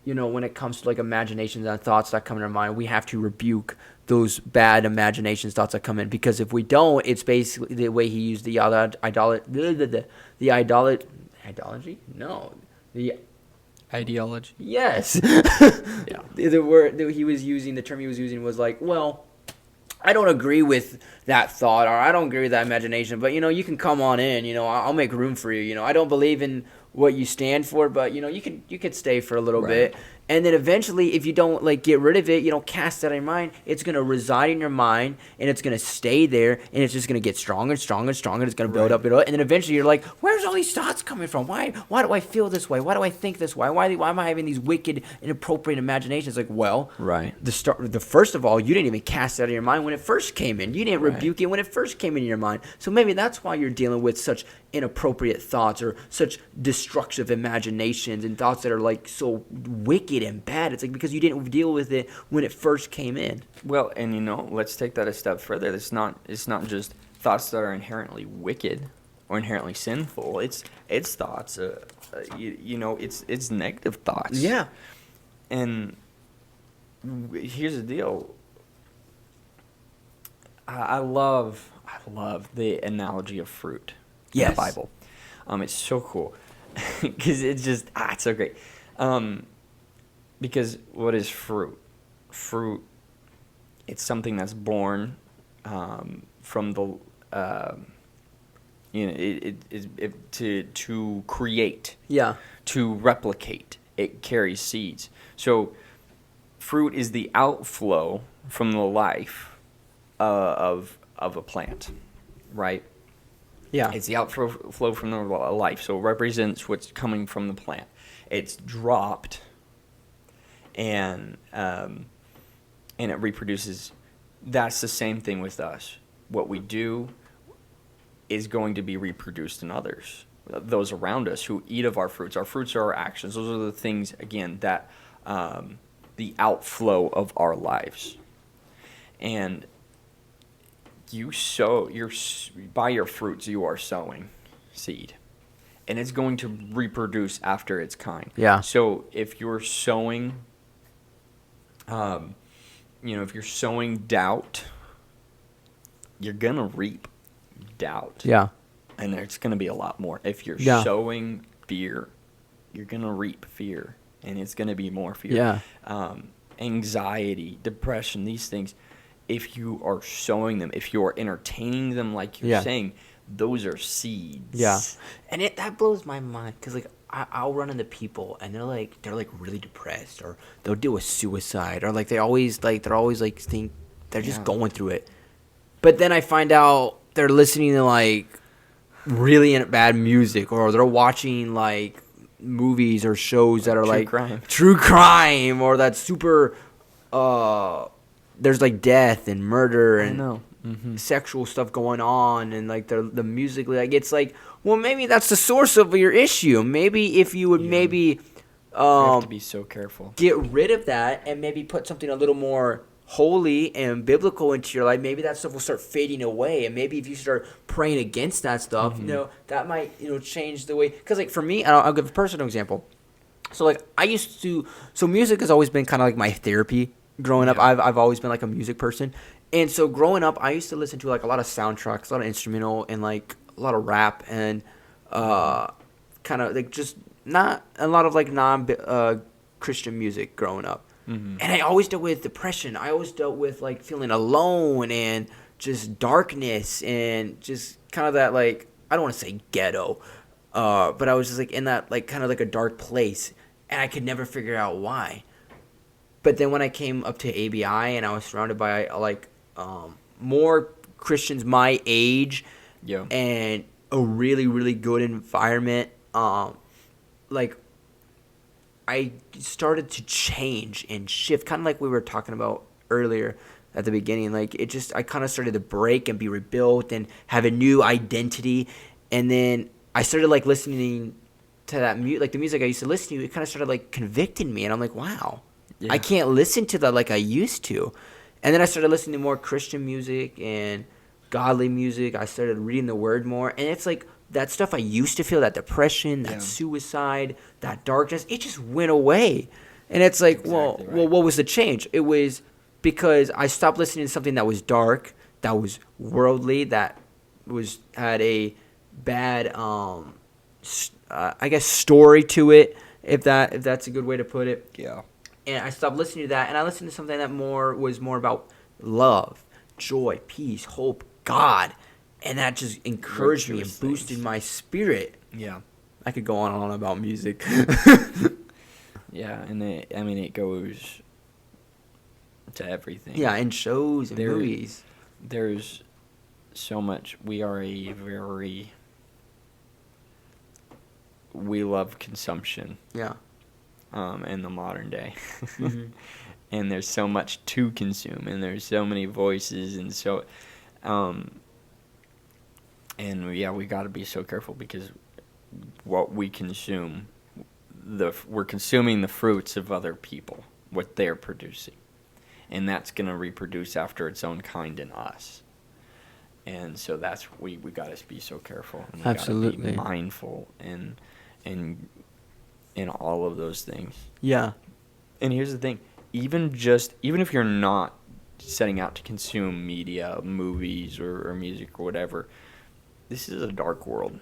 when it comes to like imaginations and thoughts that come in our mind, we have to rebuke those bad imaginations, thoughts that come in, because if we don't, it's basically the way he used the ideology. No, the Ideology. yes. Yeah. The word that he was using, the term he was using was like, well, I don't agree with that thought, or I don't agree with that imagination, but, you can come on in, I'll make room for you. I don't believe in what you stand for, but, you could stay for a little bit. And then eventually, if you don't, get rid of it, you don't cast that in your mind, it's going to reside in your mind, and it's going to stay there, and it's just going to get stronger and stronger and stronger, and it's going to build up, and then eventually you're like, where's all these thoughts coming from? Why do I feel this way? Why do I think this way? Why am I having these wicked, inappropriate imaginations? Like, well, the first of all, you didn't even cast it out of your mind when it first came in. You didn't rebuke it when it first came into your mind. So maybe that's why you're dealing with such inappropriate thoughts, or such destructive imaginations and thoughts that are so wicked and bad. It's because you didn't deal with it when it first came in. Well, and let's take that a step further. It's not just thoughts that are inherently wicked or inherently sinful. It's thoughts. It's negative thoughts. Yeah. And here's the deal. I love the analogy of fruit in the Bible. It's so cool because it's just it's so great. Because what is fruit? Fruit, it's something that's born from the to create. Yeah. To replicate. It carries seeds. So fruit is the outflow from the life of a plant, right? Yeah. It's the outflow from the life. So it represents what's coming from the plant. It's dropped, and it reproduces. That's the same thing with us. What we do is going to be reproduced in others, those around us who eat of our fruits. Our fruits are our actions. Those are the things, again, that the outflow of our lives. And you sow, by your fruits, you are sowing seed. And it's going to reproduce after its kind. Yeah. So if you're sowing, if you're sowing doubt you're gonna reap doubt. Yeah. And there's gonna be a lot more. If you're sowing fear, you're gonna reap fear, and it's gonna be more fear. Yeah. Anxiety, depression, these things. If you are sowing them, if you are entertaining them, like you're saying, those are seeds. Yeah. And that blows my mind, because like I'll run into people and they're like really depressed, or they'll deal with suicide, or like they're always think they're just going through it. But then I find out they're listening to like really bad music, or they're watching like movies or shows that are true crime, or that's super there's like death and murder and sexual stuff going on, and like the musically, like it's like, well, maybe that's the source of your issue. Maybe if you would you have to be so careful, get rid of that, and maybe put something a little more holy and biblical into your life, maybe that stuff will start fading away. And maybe if you start praying against that stuff, that might change the way. Because like for me, I'll give a personal example. So like so music has always been kind of like my therapy growing up. I've always been like a music person. And so growing up, I used to listen to like a lot of soundtracks, a lot of instrumental, and like a lot of rap, and kind of like just not a lot of like Christian music growing up. And I always dealt with depression. I always dealt with like feeling alone and just darkness, and just kind of that, like, I don't want to say ghetto, but I was just like in that like kind of like a dark place, and I could never figure out why. But then when I came up to ABI and I was surrounded by like more Christians my age, and a really, really good environment, like I started to change and shift, kind of like we were talking about earlier at the beginning. Like I kind of started to break and be rebuilt and have a new identity. And then I started like listening to that like the music I used to listen to. It kind of started like convicting me, and I'm like, wow, I can't listen to that like I used to. And then I started listening to more Christian music and godly music. I started reading the Word more, and it's like that stuff I used to feel, that depression, that suicide, that darkness, it just went away. And it's like, well, what was the change? It was because I stopped listening to something that was dark, that was worldly, that had a bad, I guess, story to it, if that's a good way to put it. Yeah. And I stopped listening to that, and I listened to something that was more about love, joy, peace, hope, God. And that just encouraged me and boosted my spirit. Yeah. I could go on and on about music. Yeah, and it goes to everything. Yeah, and shows and movies. There's so much. We love consumption. Yeah. In the modern day. And there's so much to consume, and there's so many voices, and so and we got to be so careful, because what we consume, we're consuming the fruits of other people, what they're producing, and that's going to reproduce after its own kind in us. And so that's we got to be so careful. And we Absolutely. Got to be mindful and in all of those things. Yeah. And here's the thing: even if you're not setting out to consume media, movies, or music or whatever, this is a dark world.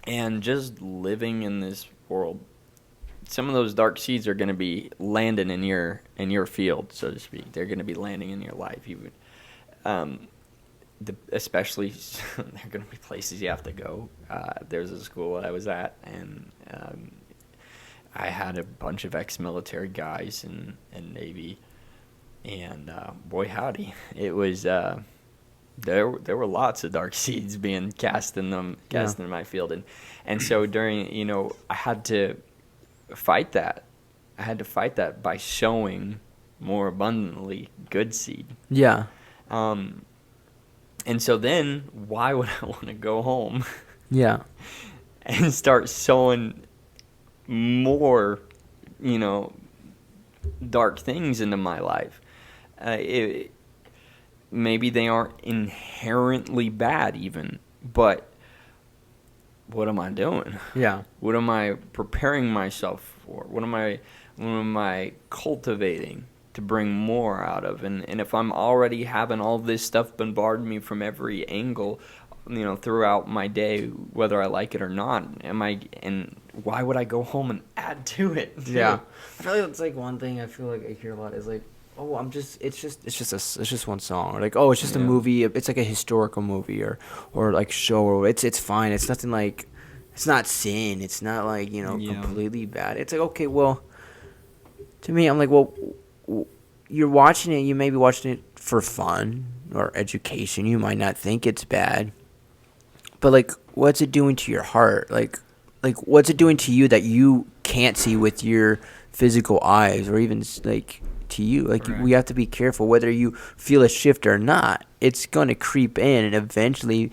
And just living in this world, some of those dark seeds are going to be landing in your field, so to speak. They're going to be landing in your life, even. Especially, there are going to be places you have to go. There's a school that I was at, and I had a bunch of ex-military guys in Navy, and boy howdy, it was there were lots of dark seeds being cast in my field, and so during I had to fight that. I had to fight that by sowing more abundantly good seed. Yeah. And so then, why would I want to go home? Yeah. And start sowing more, dark things into my life? Maybe they aren't inherently bad even, but what am I doing? Yeah. What am I preparing myself for? What am I cultivating? to bring more out of. And if I'm already having all this stuff bombard me from every angle, throughout my day, whether I like it or not, and why would I go home and add to it? Yeah. I feel like it's like one thing I feel like I hear a lot is like, oh, it's just one song, or like, oh, it's just a movie, it's like a historical movie or like show, or it's fine, it's nothing like, it's not sin, it's not like, completely bad. It's like, okay, well, to me, I'm like, well, you're watching it, you may be watching it for fun or education, you might not think it's bad, but like, what's it doing to your heart? Like what's it doing to you that you can't see with your physical eyes, or even like to you? Like, right. We have to be careful whether you feel a shift or not. It's going to creep in and eventually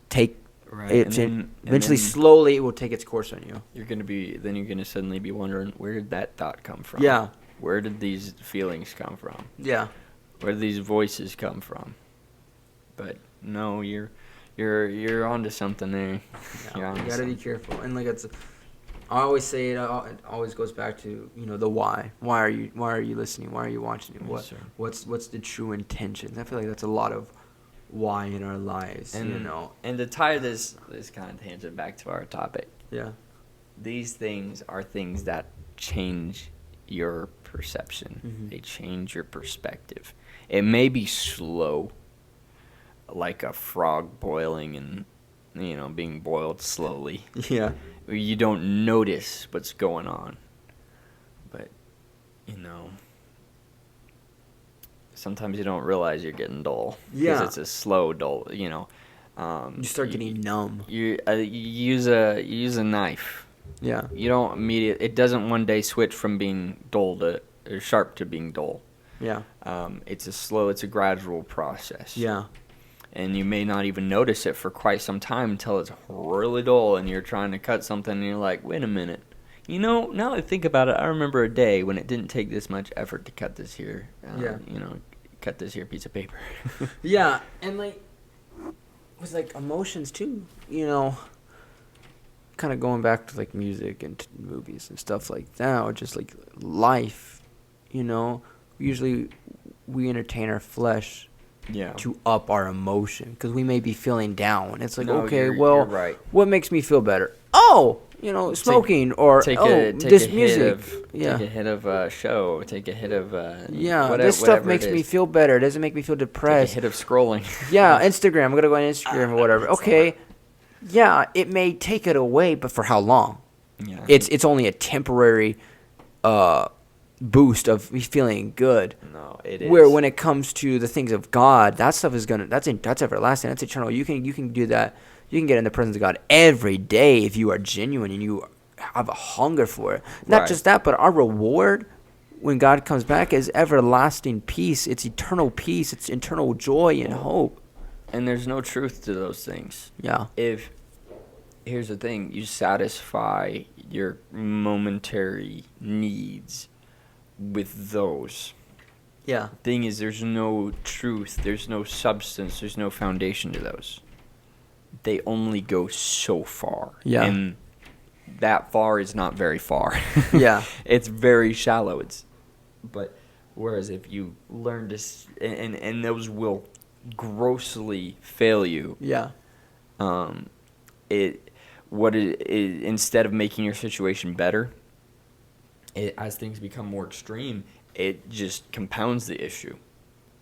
take. Right. Eventually, slowly, it will take its course on you. You're going to suddenly be wondering, where did that thought come from? Yeah. Where did these feelings come from? Yeah. Where did these voices come from? But no, you're onto something there. Yeah, you gotta be careful, and like I always say it always goes back to the why. Why are you listening? Why are you watching it? Yes, What's the true intentions? I feel like that's a lot of why in our lives, and to tie this kind of tangent back to our topic. Yeah, these things are things that change your perception. Mm-hmm. They change your perspective. It may be slow, like a frog boiling and being boiled slowly. Yeah, you don't notice what's going on, but sometimes you don't realize you're getting dull. Yeah, because it's a slow dull. You start getting numb. You use a knife. Yeah, you don't immediately. It doesn't one day switch from being dull to or sharp to being dull. Yeah, it's a gradual process. Yeah. And you may not even notice it for quite some time until it's really dull and you're trying to cut something and you're like, wait a minute. Now that I think about it, I remember a day when it didn't take this much effort to cut this here, cut this here piece of paper. Yeah, and like, with like emotions too, kind of going back to like music and movies and stuff like that, or just like life, usually we entertain our flesh. Yeah. To up our emotion, because we may be feeling down. It's like, you're right. What makes me feel better? Oh, smoking this music. Take a hit of show. Take a hit of this stuff makes me feel better. It doesn't make me feel depressed. Take a hit of scrolling. Yeah, Instagram. I'm gonna go on Instagram or whatever. Okay, yeah, it may take it away, but for how long? Yeah, it's only a temporary boost of feeling good. No, it is. Where when it comes to the things of God, that stuff is that's everlasting. That's eternal. You can do that. You can get in the presence of God every day if you are genuine and you have a hunger for it. Not just that, but our reward when God comes back is everlasting peace. It's eternal peace. It's eternal joy and hope. And there's no truth to those things. Yeah. Here's the thing, you satisfy your momentary needs with those. Yeah. Thing is, there's no truth, there's no substance, there's no foundation to those. They only go so far. Yeah. And that far is not very far. Yeah. It's very shallow. But whereas if you learn to and those will grossly fail you. Yeah. Instead of making your situation better, as things become more extreme, it just compounds the issue.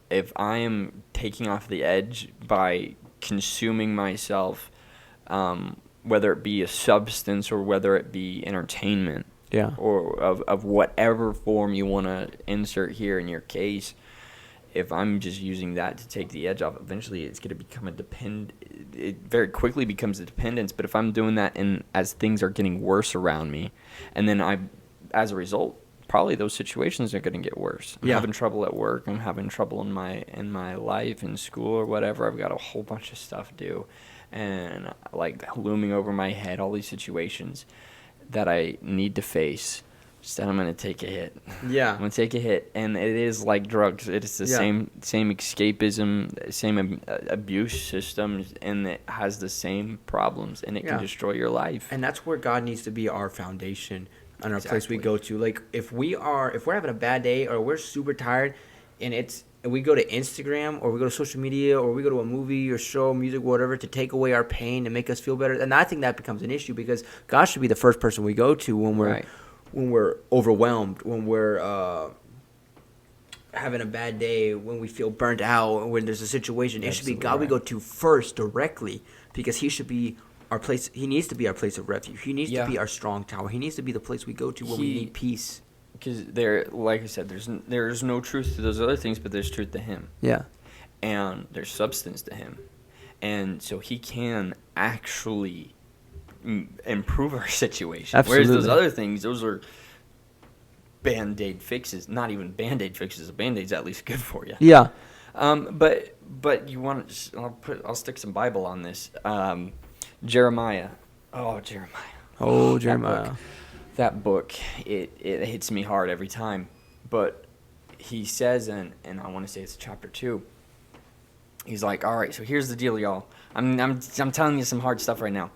If I am taking off the edge by consuming myself, whether it be a substance or whether it be entertainment, or of whatever form you want to insert here in your case, if I'm just using that to take the edge off, eventually it's going to become it very quickly becomes a dependence. But if I'm doing that as things are getting worse around me, and then as a result, probably those situations are going to get worse. I'm having trouble at work. I'm having trouble in my life, in school or whatever. I've got a whole bunch of stuff to do, and like looming over my head, all these situations that I need to face. Instead, I'm going to take a hit. Yeah. I'm going to take a hit. And it is like drugs. It is the same escapism, same abuse systems, and it has the same problems, and it can destroy your life. And that's where God needs to be our foundation. and our place we go to. Like if we're having a bad day or we're super tired, and we go to Instagram or we go to social media or we go to a movie or show, music, whatever, to take away our pain and make us feel better. And I think that becomes an issue because God should be the first person we go to when we're overwhelmed, when we're having a bad day, when we feel burnt out, when there's a situation. It should be God we go to first directly, because he should be our place. He needs to be our place of refuge. He needs to be our strong tower. He needs to be the place we go to when we need peace. Because like I said, there's no truth to those other things, but there's truth to him. Yeah. And there's substance to him. And so he can actually improve our situation. Absolutely. Whereas those other things, those are Band-Aid fixes. Not even Band-Aid fixes. A Band-Aid's at least good for you. Yeah. But you want to? I'll stick some Bible on this. Jeremiah. Oh, Jeremiah. That book, it hits me hard every time. But he says, and I want to say it's chapter 2. He's like, all right, so here's the deal, y'all. I'm telling you some hard stuff right now.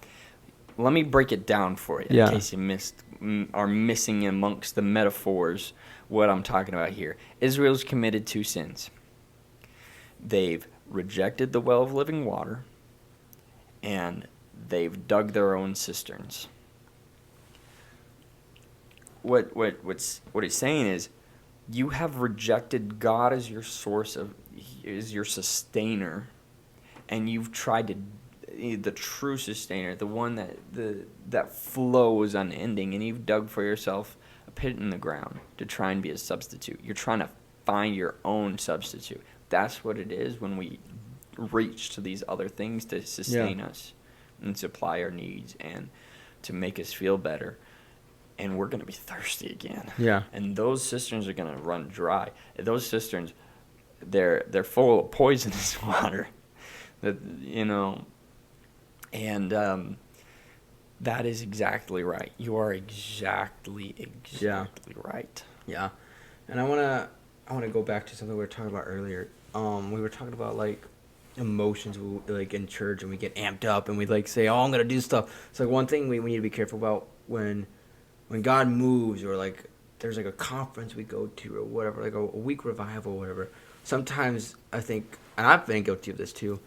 Let me break it down for you in case you are missing amongst the metaphors what I'm talking about here. Israel's committed 2 sins. They've rejected the well of living water, and they've dug their own cisterns. What he's saying is, you have rejected God as your source as your sustainer, and you've tried to the true sustainer, the one that flows unending, and you've dug for yourself a pit in the ground to try and be a substitute. You're trying to find your own substitute. That's what it is when we reach to these other things to sustain us and supply our needs and to make us feel better. And we're going to be thirsty again. Yeah. And those cisterns are going to run dry. Those cisterns, they're full of poisonous water. And that is exactly right. You are exactly right. Yeah. And I want to go back to something we were talking about earlier. We were talking about like emotions, like in church, and we get amped up and we like say, "Oh, I'm gonna do stuff." It's like one thing we need to be careful about when God moves, or like there's like a conference we go to or whatever, like a week revival or whatever. Sometimes I think, and I've been guilty of this too,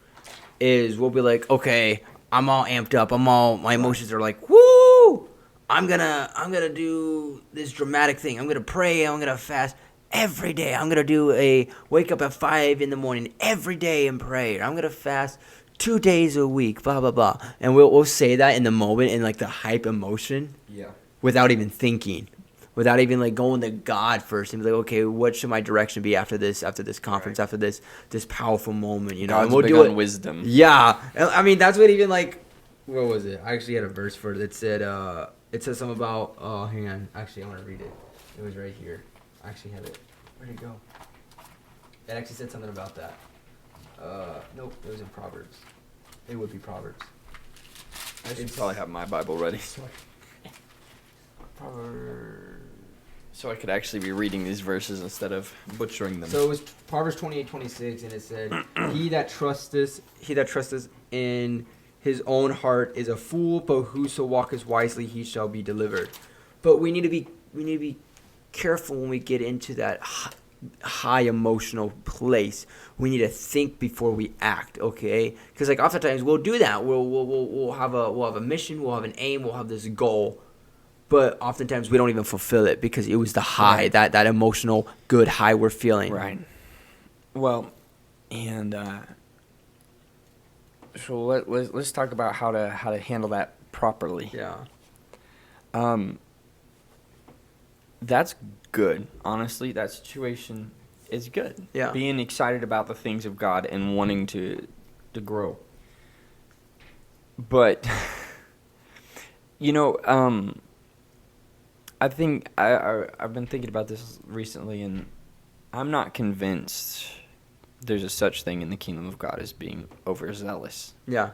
is we'll be like, okay, I'm all amped up. My emotions are like, woo! I'm gonna do this dramatic thing. I'm gonna pray. I'm gonna fast every day. I'm gonna wake up at 5 a.m. every day and pray. I'm gonna fast 2 days a week. Blah blah blah. And we'll say that in the moment in like the hype emotion. Yeah. Without even thinking, without even like going to God first and be like, okay, what should my direction be after this conference, after this powerful moment, you know? God's and we'll big do on wisdom. Yeah, I mean that's what even like, what was it? I actually had a verse for it that said, it says something about. Oh, hang on, actually I want to read it. It was right here. I actually have it. Where'd it go? It actually said something about that. Nope, it was in Proverbs. It would be Proverbs. I should probably have my Bible ready. So I could actually be reading these verses instead of butchering them. So it was Proverbs 28:26, and it said, He that trusteth in his own heart is a fool, but whoso walketh wisely, he shall be delivered. But we need to be careful when we get into that high emotional place. We need to think before we act, okay? Because like oftentimes we'll do that. We'll have a mission, we'll have an aim, we'll have this goal. But oftentimes we don't even fulfill it because it was the high, that emotional good high we're feeling. Right. Well, and so let's talk about how to handle that properly. Yeah. That's good. Honestly, that situation is good. Yeah. Being excited about the things of God and wanting to grow. But I think I've been thinking about this recently, and I'm not convinced there's a such thing in the kingdom of God as being overzealous. Yeah.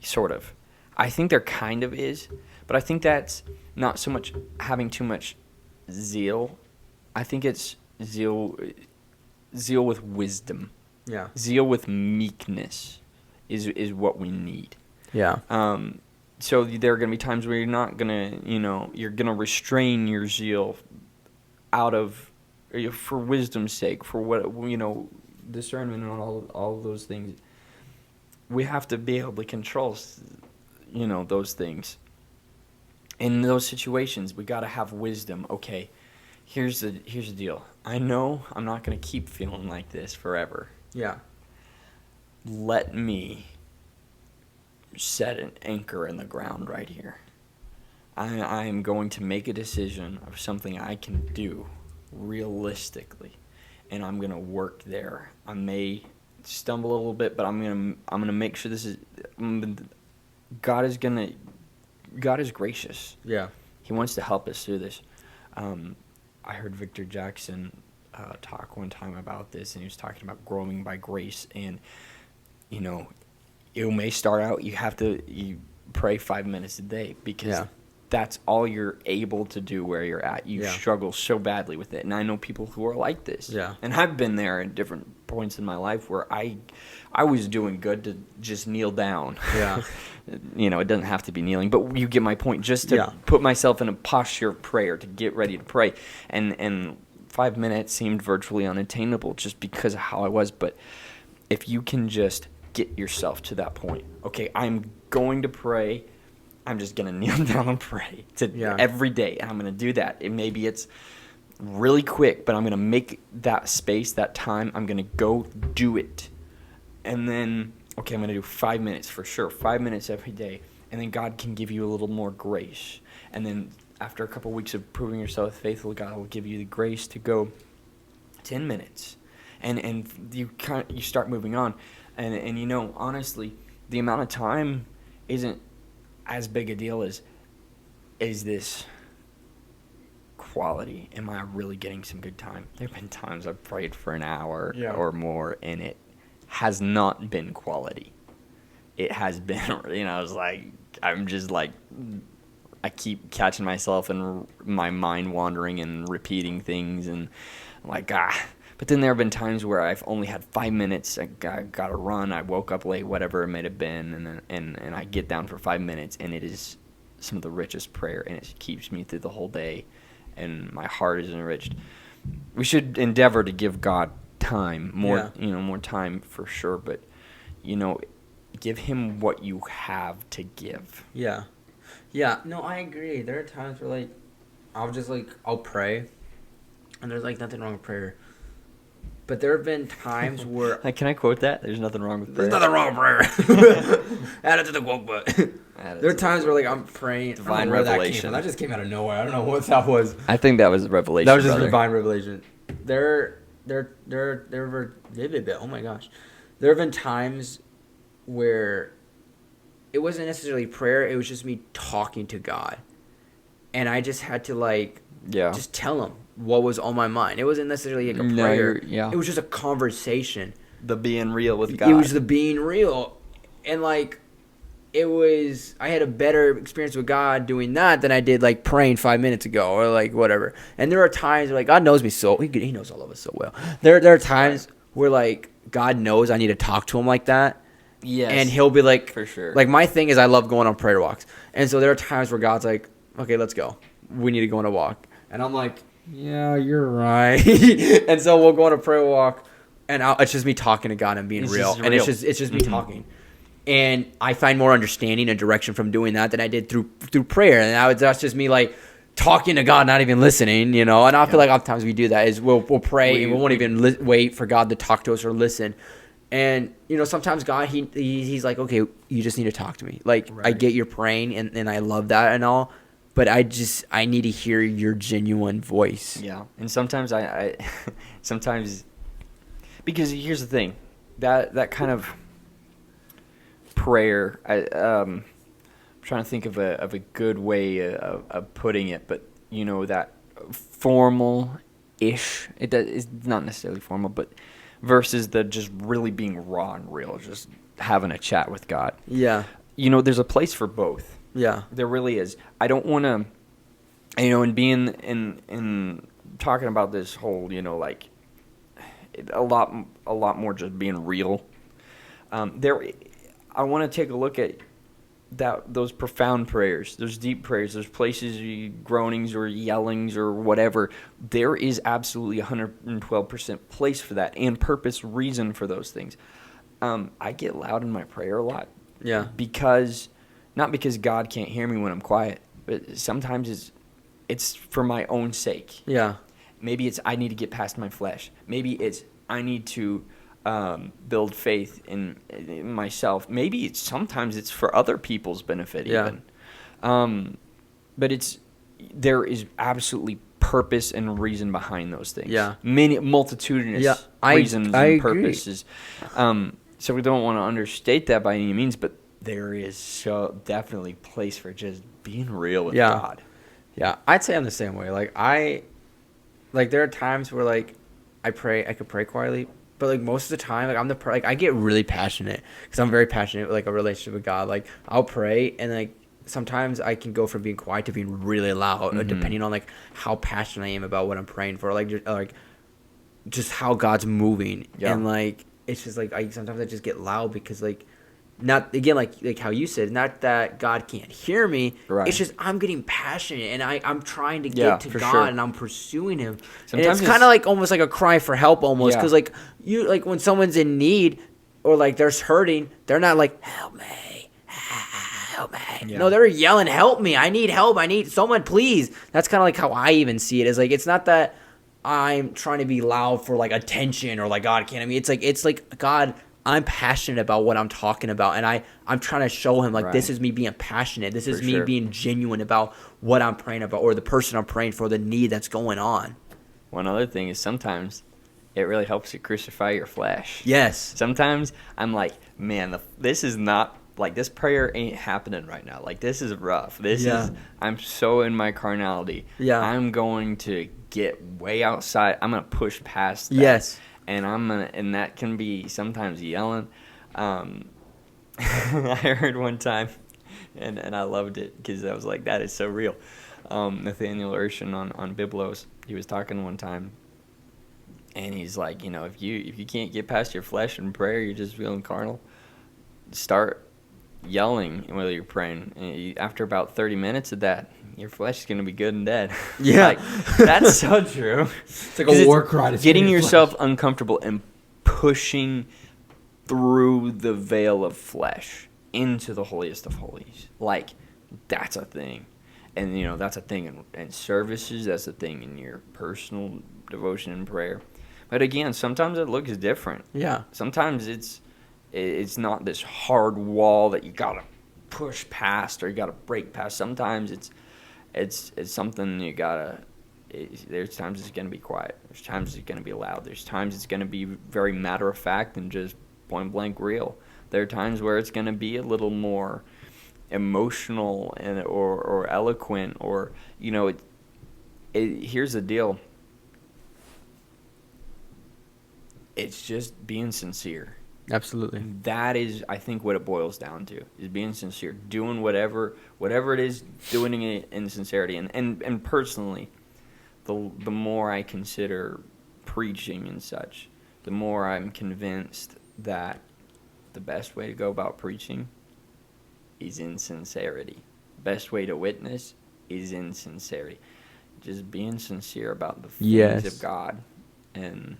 Sort of. I think there kind of is, but I think that's not so much having too much zeal. I think it's zeal with wisdom. Yeah. Zeal with meekness is what we need. Yeah. So there are going to be times where you're not going to, you're going to restrain your zeal out of, for wisdom's sake, for what, discernment and all of those things. We have to be able to control, those things. In those situations, we got to have wisdom. Okay, here's the deal. I know I'm not going to keep feeling like this forever. Yeah. Let me set an anchor in the ground right here. I am going to make a decision of something I can do realistically, and I'm going to work there. I may stumble a little bit, but I'm going to make sure this is God is gracious. Yeah. He wants to help us through this. I heard Victor Jackson talk one time about this, and he was talking about growing by grace. And, it may start out, you pray 5 minutes a day because that's all you're able to do where you're at. You struggle so badly with it. And I know people who are like this. Yeah. And I've been there at different points in my life where I was doing good to just kneel down. Yeah. It doesn't have to be kneeling, but you get my point. Just to put myself in a posture of prayer, to get ready to pray. And 5 minutes seemed virtually unattainable just because of how I was. But if you can just get yourself to that point, okay, I'm going to pray. I'm just going to kneel down and pray every day. And I'm going to do that. Maybe it's really quick, but I'm going to make that space, that time. I'm going to go do it. And then, okay, I'm going to do 5 minutes for sure, 5 minutes every day. And then God can give you a little more grace. And then after a couple of weeks of proving yourself faithful, God will give you the grace to go 10 minutes. And you start moving on. And honestly, the amount of time isn't as big a deal as this quality. Am I really getting some good time? There have been times I've prayed for an hour or more, and it has not been quality. It has been, I keep catching myself and my mind wandering and repeating things, and I'm like, But then there have been times where I've only had 5 minutes. I got to run. I woke up late, whatever it may have been, and I get down for 5 minutes, and it is some of the richest prayer, and it keeps me through the whole day, and my heart is enriched. We should endeavor to give God time, more time for sure, but give Him what you have to give. Yeah, no, I agree. There are times where I'll pray, and there's nothing wrong with prayer. But there have been times where... Can I quote that? There's nothing wrong with prayer. There's nothing wrong with prayer. Add it to the quote book. There are times where I'm praying... Divine revelation. That just came out of nowhere. I don't know what that was. I think that was revelation, That was just divine revelation. There were... Oh my gosh. There have been times where it wasn't necessarily prayer. It was just me talking to God. And I just had to just tell Him what was on my mind. It wasn't necessarily a prayer. It was just a conversation. The being real with God. It was the being real. And it was, I had a better experience with God doing that than I did praying 5 minutes ago or whatever. And there are times where God knows me He knows all of us so well. There are times where God knows I need to talk to Him like that. Yes. And He'll be for sure. My thing is I love going on prayer walks. And so there are times where God's okay, let's go. We need to go on a walk. And I'm yeah, you're right. And so we'll go on a prayer walk, and it's just me talking to God and being real. And it's just me talking. And I find more understanding and direction from doing that than I did through prayer. And that's just me talking to God, not even listening, And I feel oftentimes we do that is we'll pray and we won't even wait for God to talk to us or listen. And sometimes God he's okay, you just need to talk to me. Right. I get you're praying and I love that and all. But I need to hear your genuine voice. Yeah, and sometimes I sometimes, because here's the thing, that kind of prayer, I'm trying to think of a good way of putting it, but that formal-ish, it's not necessarily formal, but versus the just really being raw and real, just having a chat with God. Yeah. There's a place for both. Yeah, there really is. I don't want to, and being in talking about this whole, a lot more just being real. I want to take a look at those profound prayers, those deep prayers, those places, groanings or yellings or whatever, there is absolutely 112% place for that and purpose, reason for those things. I get loud in my prayer a lot. Yeah. Not because God can't hear me when I'm quiet, but sometimes it's for my own sake. Yeah. Maybe it's I need to get past my flesh. Maybe it's I need to build faith in myself. Maybe sometimes it's for other people's benefit even. But there is absolutely purpose and reason behind those things. Yeah. Many multitudinous reasons and purposes. So we don't want to understate that by any means, but there is so definitely place for just being real with God. Yeah, I'd say I'm the same way. There are times where I could pray quietly, but most of the time, I get really passionate because I'm very passionate with a relationship with God. I'll pray and sometimes I can go from being quiet to being really loud, depending on how passionate I am about what I'm praying for, just how God's moving, and it's just sometimes I just get loud because not again like how you said, not that God can't hear me. Right. It's just I'm getting passionate and I'm trying to get to God and I'm pursuing Him. Sometimes and it's kind of almost like a cry for help almost because when someone's in need or they're hurting, they're not help me. Help me. Yeah. No, they're yelling, help me. I need help. I need someone, please. That's kind of how I even see it. Is it's not that I'm trying to be loud for attention or God can't. I mean, it's God, I'm passionate about what I'm talking about, and I'm trying to show Him this is me being passionate. This is me being genuine about what I'm praying about or the person I'm praying for, the need that's going on. One other thing is sometimes it really helps you crucify your flesh. Yes. Sometimes I'm man, this is not. This prayer ain't happening right now. This is rough. I'm so in my carnality. Yeah. I'm going to get way outside. I'm going to push past that. Yes. And that can be sometimes yelling. I heard one time, and I loved it because I was that is so real. Nathaniel Urshan on Biblos, he was talking one time, and he's if you can't get past your flesh in prayer, you're just feeling carnal, start yelling while you're praying. And after about 30 minutes of that, your flesh is going to be good and dead. Yeah. That's so true. It's a war cry. Getting yourself uncomfortable and pushing through the veil of flesh into the holiest of holies. That's a thing. And, that's a thing in services. That's a thing in your personal devotion and prayer. But again, sometimes it looks different. Yeah. Sometimes it's not this hard wall that you gotta push past or you gotta break past. Sometimes it's something you gotta. There's times it's gonna be quiet. There's times it's gonna be loud. There's times it's gonna be very matter of fact and just point blank real. There are times where it's gonna be a little more emotional or eloquent or here's the deal. It's just being sincere. Absolutely. That is, I think, what it boils down to, is being sincere, doing whatever it is, doing it in sincerity. And personally, the more I consider preaching and such, the more I'm convinced that the best way to go about preaching is in sincerity. Best way to witness is in sincerity. Just being sincere about the things of God. And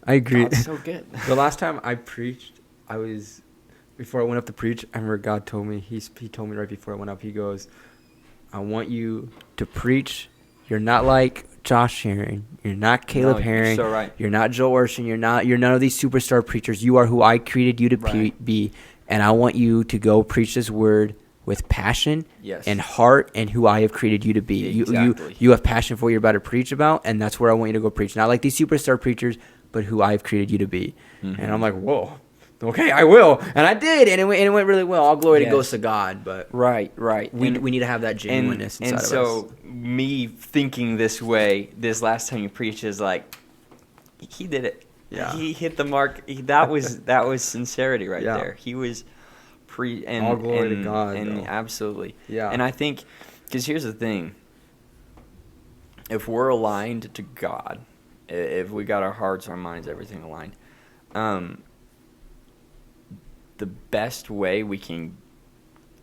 I agree. God's so good. The last time I preached, before I went up to preach, I remember God told me, he told me right before I went up, he goes, I want you to preach. You're not like Josh Herring. You're not Caleb Herring. You're so right. You're not Joel Urshan. You're none of these superstar preachers. You are who I created you to be. And I want you to go preach this word with passion and heart and who I have created you to be. Exactly. You have passion for what you're about to preach about, and that's where I want you to go preach. Not like these superstar preachers, but who I've created you to be. Mm-hmm. And I'm whoa, okay, I will. And I did, and it went really well. All glory to goes to God. But right. We need to have that genuineness inside of us. And so me thinking this way, this last time you preached is he did it. Yeah. He hit the mark. That was sincerity right there. He was all glory to God. And absolutely. Yeah. And I think, because here's the thing. If we're aligned to God, if we got our hearts, our minds, everything aligned, the best way we can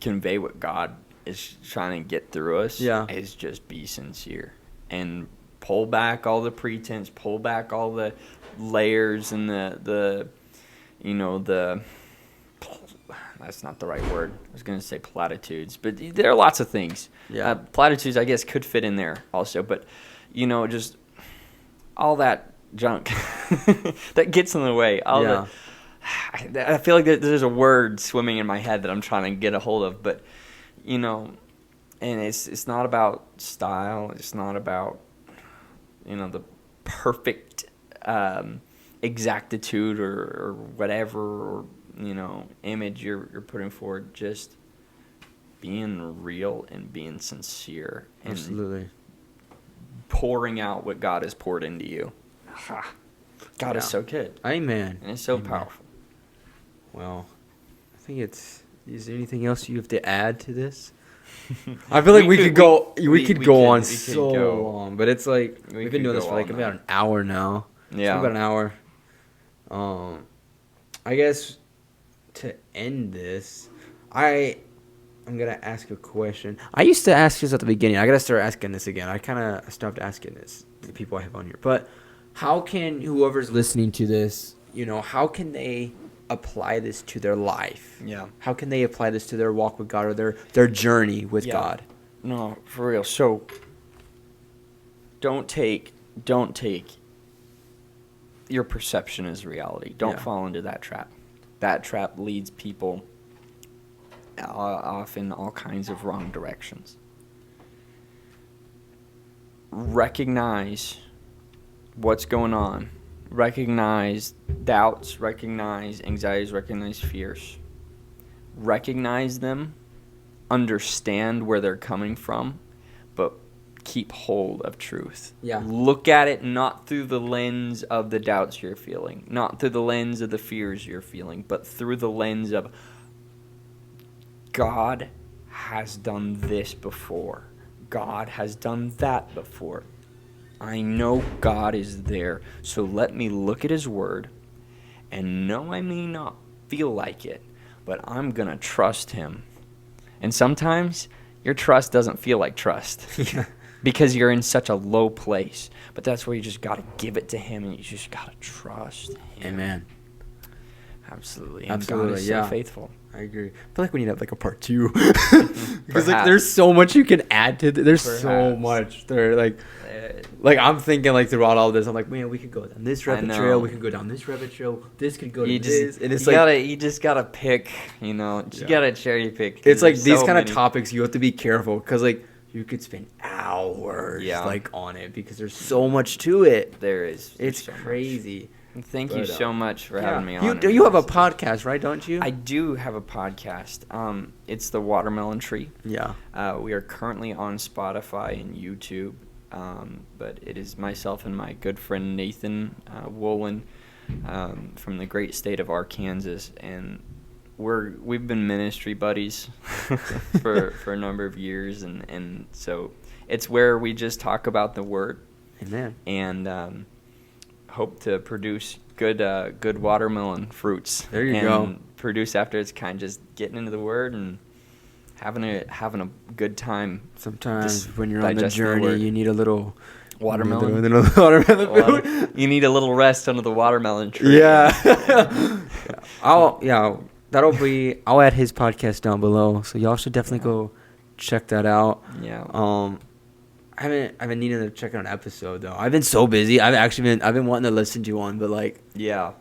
convey what God is trying to get through us Yeah. is just be sincere and pull back all the pretense, pull back all the layers and the that's not the right word. I was going to say platitudes, but there are lots of things. Yeah. Platitudes, I guess, could fit in there also, but just all that junk that gets in the way. I feel like there's a word swimming in my head that I'm trying to get a hold of, but and it's not about style. It's not about the perfect exactitude or whatever or image you're putting forward. Just being real and being sincere and Absolutely pouring out what God has poured into you. God is so good. Amen. And it's so powerful. Well, I think is there anything else you have to add to this? I feel like we could go on so long, but it's like we've been doing this for like about an hour now. Yeah. About an hour. I guess to end this, I'm gonna ask a question. I used to ask this at the beginning. I gotta start asking this again. I kind of stopped asking this to the people I have on here. But how can whoever's listening to this, how can they apply this to their life? Yeah. How can they apply this to their walk with God or their journey with God? No, for real. So don't take your perception as reality. Don't fall into that trap. That trap leads people off in all kinds of wrong directions. Recognize what's going on. Recognize doubts, recognize anxieties, recognize fears. Recognize them, understand where they're coming from, but keep hold of truth. Yeah. Look at it not through the lens of the doubts you're feeling, not through the lens of the fears you're feeling, but through the lens of God has done this before. God has done that before. I know God is there, so let me look at His Word and know I may not feel like it, but I'm going to trust Him. And sometimes your trust doesn't feel like trust because you're in such a low place. But that's where you just got to give it to Him and you just got to trust Him. Amen. Absolutely. And God is so faithful. I agree. I feel like we need to have like a part 2 because like there's so much you can add to there's so much there like I'm thinking like throughout all this I'm like, man, we could go down this rabbit trail, we could go down this rabbit trail, this could go to this, and it's you just gotta pick, you gotta cherry pick. It's like these kind of topics you have to be careful because like you could spend hours like on it because there's so much to it. There is. It's so crazy. Thank you so much for having me on. You have a podcast, right? Don't you? I do have a podcast. It's The Watermelon Tree. Yeah. We are currently on Spotify and YouTube, but it is myself and my good friend Nathan Woolen from the great state of Arkansas, and we've been ministry buddies for a number of years, and so it's where we just talk about the Word. Amen. And hope to produce good watermelon fruits. There you go. And produce after its kind, just getting into the Word and having a good time. Sometimes when you're on the journey, you need a little watermelon. Watermelon. You need a little rest under the watermelon tree. Yeah. I'll add his podcast down below, so y'all should definitely go check that out. Yeah. I've been needing to check out an episode though. I've been so busy. I've been wanting to listen to one, but like I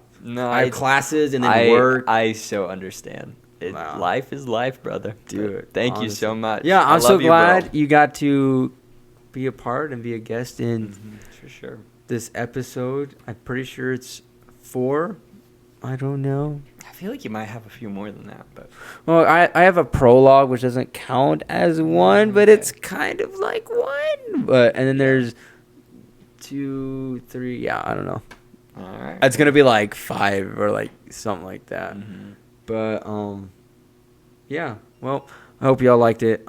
have classes and then work. I so understand. Wow. Life is life, brother. Dude, thank you so much. Yeah, I'm so glad you got to be a part and be a guest in for sure this episode. I'm pretty sure it's 4. I don't know. I feel like you might have a few more than that, but well, I have a prologue which doesn't count as one, but it's kind of like one. But and then there's 2, 3. Yeah, I don't know. All right. It's gonna be like 5 or like something like that. Mm-hmm. But yeah. Well, I hope y'all liked it.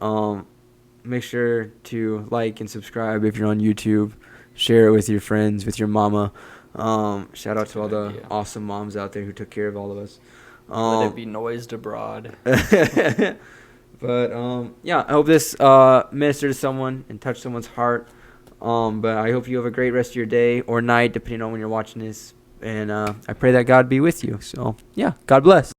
Make sure to like and subscribe if you're on YouTube. Share it with your friends, with your mama. Shout out to all the awesome moms out there who took care of all of us. Let it be noised abroad. But yeah, I hope this ministered to someone and touched someone's heart. But I hope you have a great rest of your day or night, depending on when you're watching this. And I pray that God be with you. So yeah, God bless.